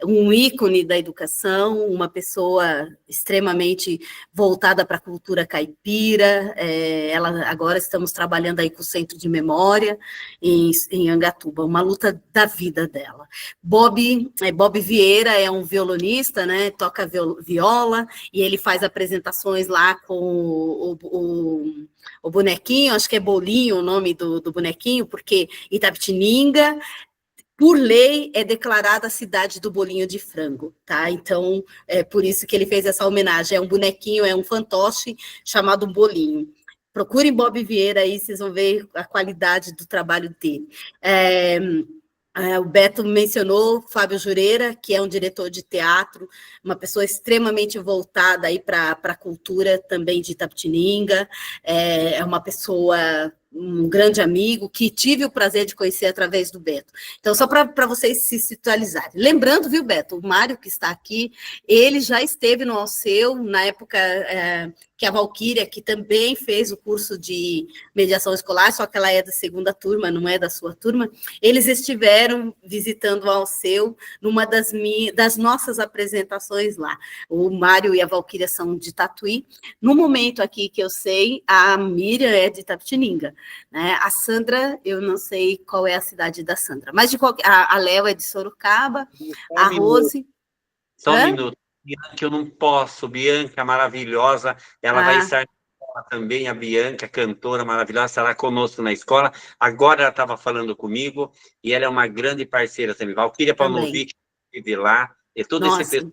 um ícone da educação, uma pessoa extremamente voltada para a cultura caipira. Ela agora estamos trabalhando aí com o Centro de Memória em Angatuba, uma luta da vida dela. Bob Vieira é um violonista, né, toca viola, e ele faz apresentações lá com o bonequinho, acho que é Bolinho o nome do bonequinho, porque Itapetininga, por lei, é declarada a cidade do bolinho de frango, tá? Então, é por isso que ele fez essa homenagem, é um bonequinho, é um fantoche chamado Bolinho. Procurem Bob Vieira aí, vocês vão ver a qualidade do trabalho dele. O Beto mencionou Fábio Jureira, que é um diretor de teatro, uma pessoa extremamente voltada aí para a cultura também de Itapetininga, é uma pessoa, um grande amigo, que tive o prazer de conhecer através do Beto. Então, só para vocês se situalizarem. Lembrando, viu, Beto, o Mário, que está aqui, ele já esteve no Alceu, na época que a Valquíria, que também fez o curso de mediação escolar, só que ela é da segunda turma, não é da sua turma, eles estiveram visitando o Alceu numa das nossas apresentações lá. O Mário e a Valquíria são de Tatuí. No momento aqui que eu sei, a Miriam é de Itapetininga, né? A Sandra, eu não sei qual é a cidade da Sandra, mas a Léo é de Sorocaba, a Rose... Só um minuto. Bianca, eu não posso. Bianca, maravilhosa, ela vai estar na escola também, a Bianca, cantora maravilhosa, estará conosco na escola. Agora ela estava falando comigo, e ela é uma grande parceira também. Valquíria Paunovic, que vive lá, e todo esse pessoal.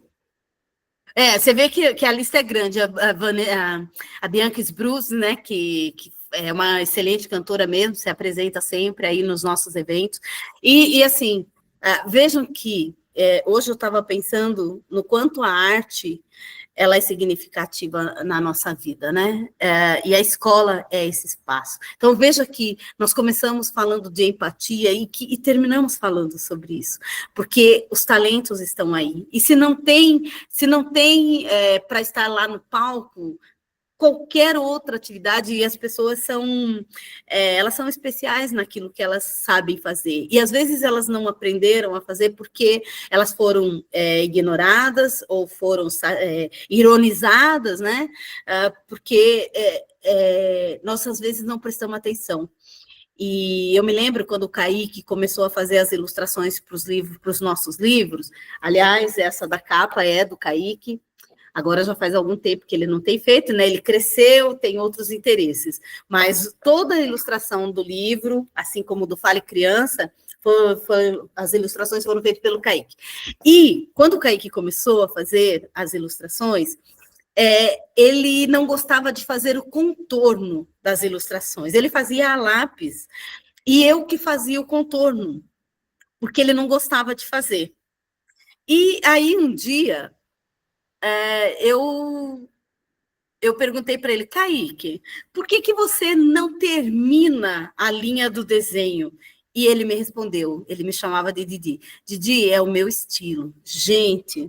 Você vê que a lista é grande. A Bianca Bruce, né, que é uma excelente cantora mesmo, se apresenta sempre aí nos nossos eventos. E assim, vejam que hoje eu estava pensando no quanto a arte ela é significativa na nossa vida, né? E a escola é esse espaço. Então, veja que nós começamos falando de empatia e terminamos falando sobre isso, porque os talentos estão aí. E se não tem para estar lá no palco, qualquer outra atividade, e as pessoas elas são especiais naquilo que elas sabem fazer, e às vezes elas não aprenderam a fazer porque elas foram ignoradas, ou foram ironizadas, né, porque nós às vezes não prestamos atenção. E eu me lembro quando o Kaique começou a fazer as ilustrações para os nossos livros, aliás, essa da capa é do Kaique. Agora já faz algum tempo que ele não tem feito, né? Ele cresceu, tem outros interesses. Mas toda a ilustração do livro, assim como do Fale Criança, as ilustrações foram feitas pelo Kaique. E quando o Kaique começou a fazer as ilustrações, ele não gostava de fazer o contorno das ilustrações. Ele fazia a lápis, e eu que fazia o contorno, porque ele não gostava de fazer. E aí, um dia... eu perguntei para ele, Kaique, por que você não termina a linha do desenho? E ele me respondeu, ele me chamava de Didi. Didi é o meu estilo. Gente,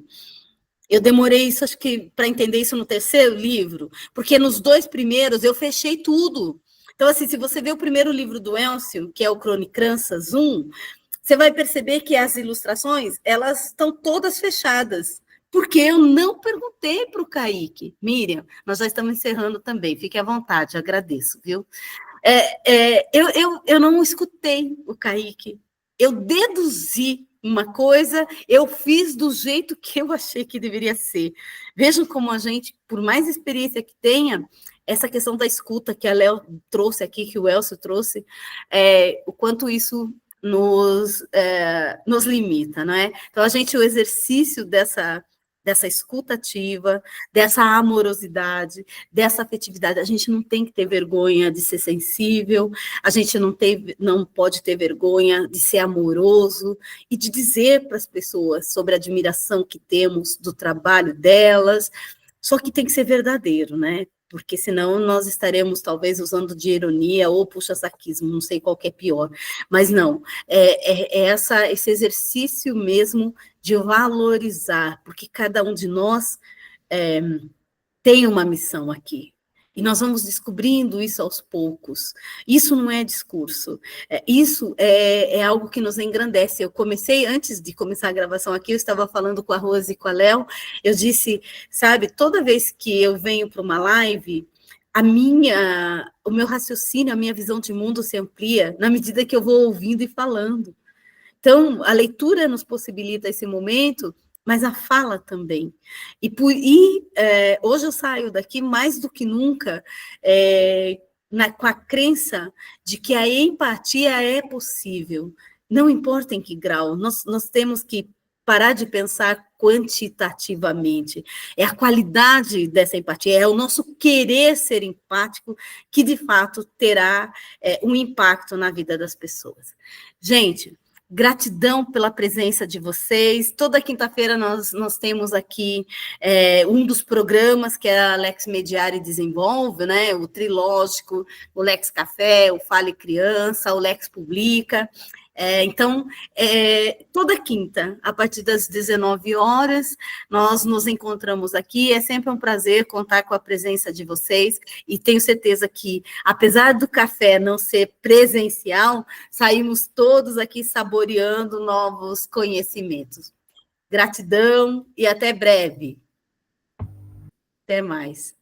Eu demorei isso, acho que, para entender isso no terceiro livro, porque nos 2 primeiros eu fechei tudo. Então, assim, se você vê o primeiro livro do Elcio, que é o Cronicranças 1, você vai perceber que as ilustrações, elas estão todas fechadas, porque eu não perguntei para o Kaique. Miriam, nós já estamos encerrando também, fique à vontade, agradeço, viu? Eu não escutei o Kaique, eu deduzi uma coisa, eu fiz do jeito que eu achei que deveria ser. Vejam como a gente, por mais experiência que tenha, essa questão da escuta que a Léo trouxe aqui, que o Elcio trouxe, o quanto isso nos limita, não é? Então, o exercício dessa escuta ativa, dessa amorosidade, dessa afetividade, a gente não tem que ter vergonha de ser sensível, a gente não pode ter vergonha de ser amoroso e de dizer para as pessoas sobre a admiração que temos do trabalho delas, só que tem que ser verdadeiro, né? Porque senão nós estaremos talvez usando de ironia ou puxa-saquismo, não sei qual que é pior, mas não, esse exercício mesmo de valorizar, porque cada um de nós tem uma missão aqui, e nós vamos descobrindo isso aos poucos. Isso não é discurso, isso é algo que nos engrandece. Eu comecei, antes de começar a gravação aqui, eu estava falando com a Rose e com a Léo, eu disse, sabe, toda vez que eu venho para uma live, o meu raciocínio, a minha visão de mundo se amplia na medida que eu vou ouvindo e falando. Então, a leitura nos possibilita esse momento, mas a fala também. Hoje eu saio daqui mais do que nunca com a crença de que a empatia é possível, não importa em que grau, nós temos que parar de pensar quantitativamente, é a qualidade dessa empatia, é o nosso querer ser empático que, de fato, terá um impacto na vida das pessoas. Gente, gratidão pela presença de vocês. Toda quinta-feira nós temos aqui um dos programas que a Lex Mediare desenvolve, né? O Trilógico, o Lex Café, o Fale Criança, o Lex Publica. Então, toda quinta, a partir das 19 horas, nós nos encontramos aqui. É sempre um prazer contar com a presença de vocês e tenho certeza que, apesar do café não ser presencial, saímos todos aqui saboreando novos conhecimentos. Gratidão e até breve. Até mais.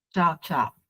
Tchau, tchau.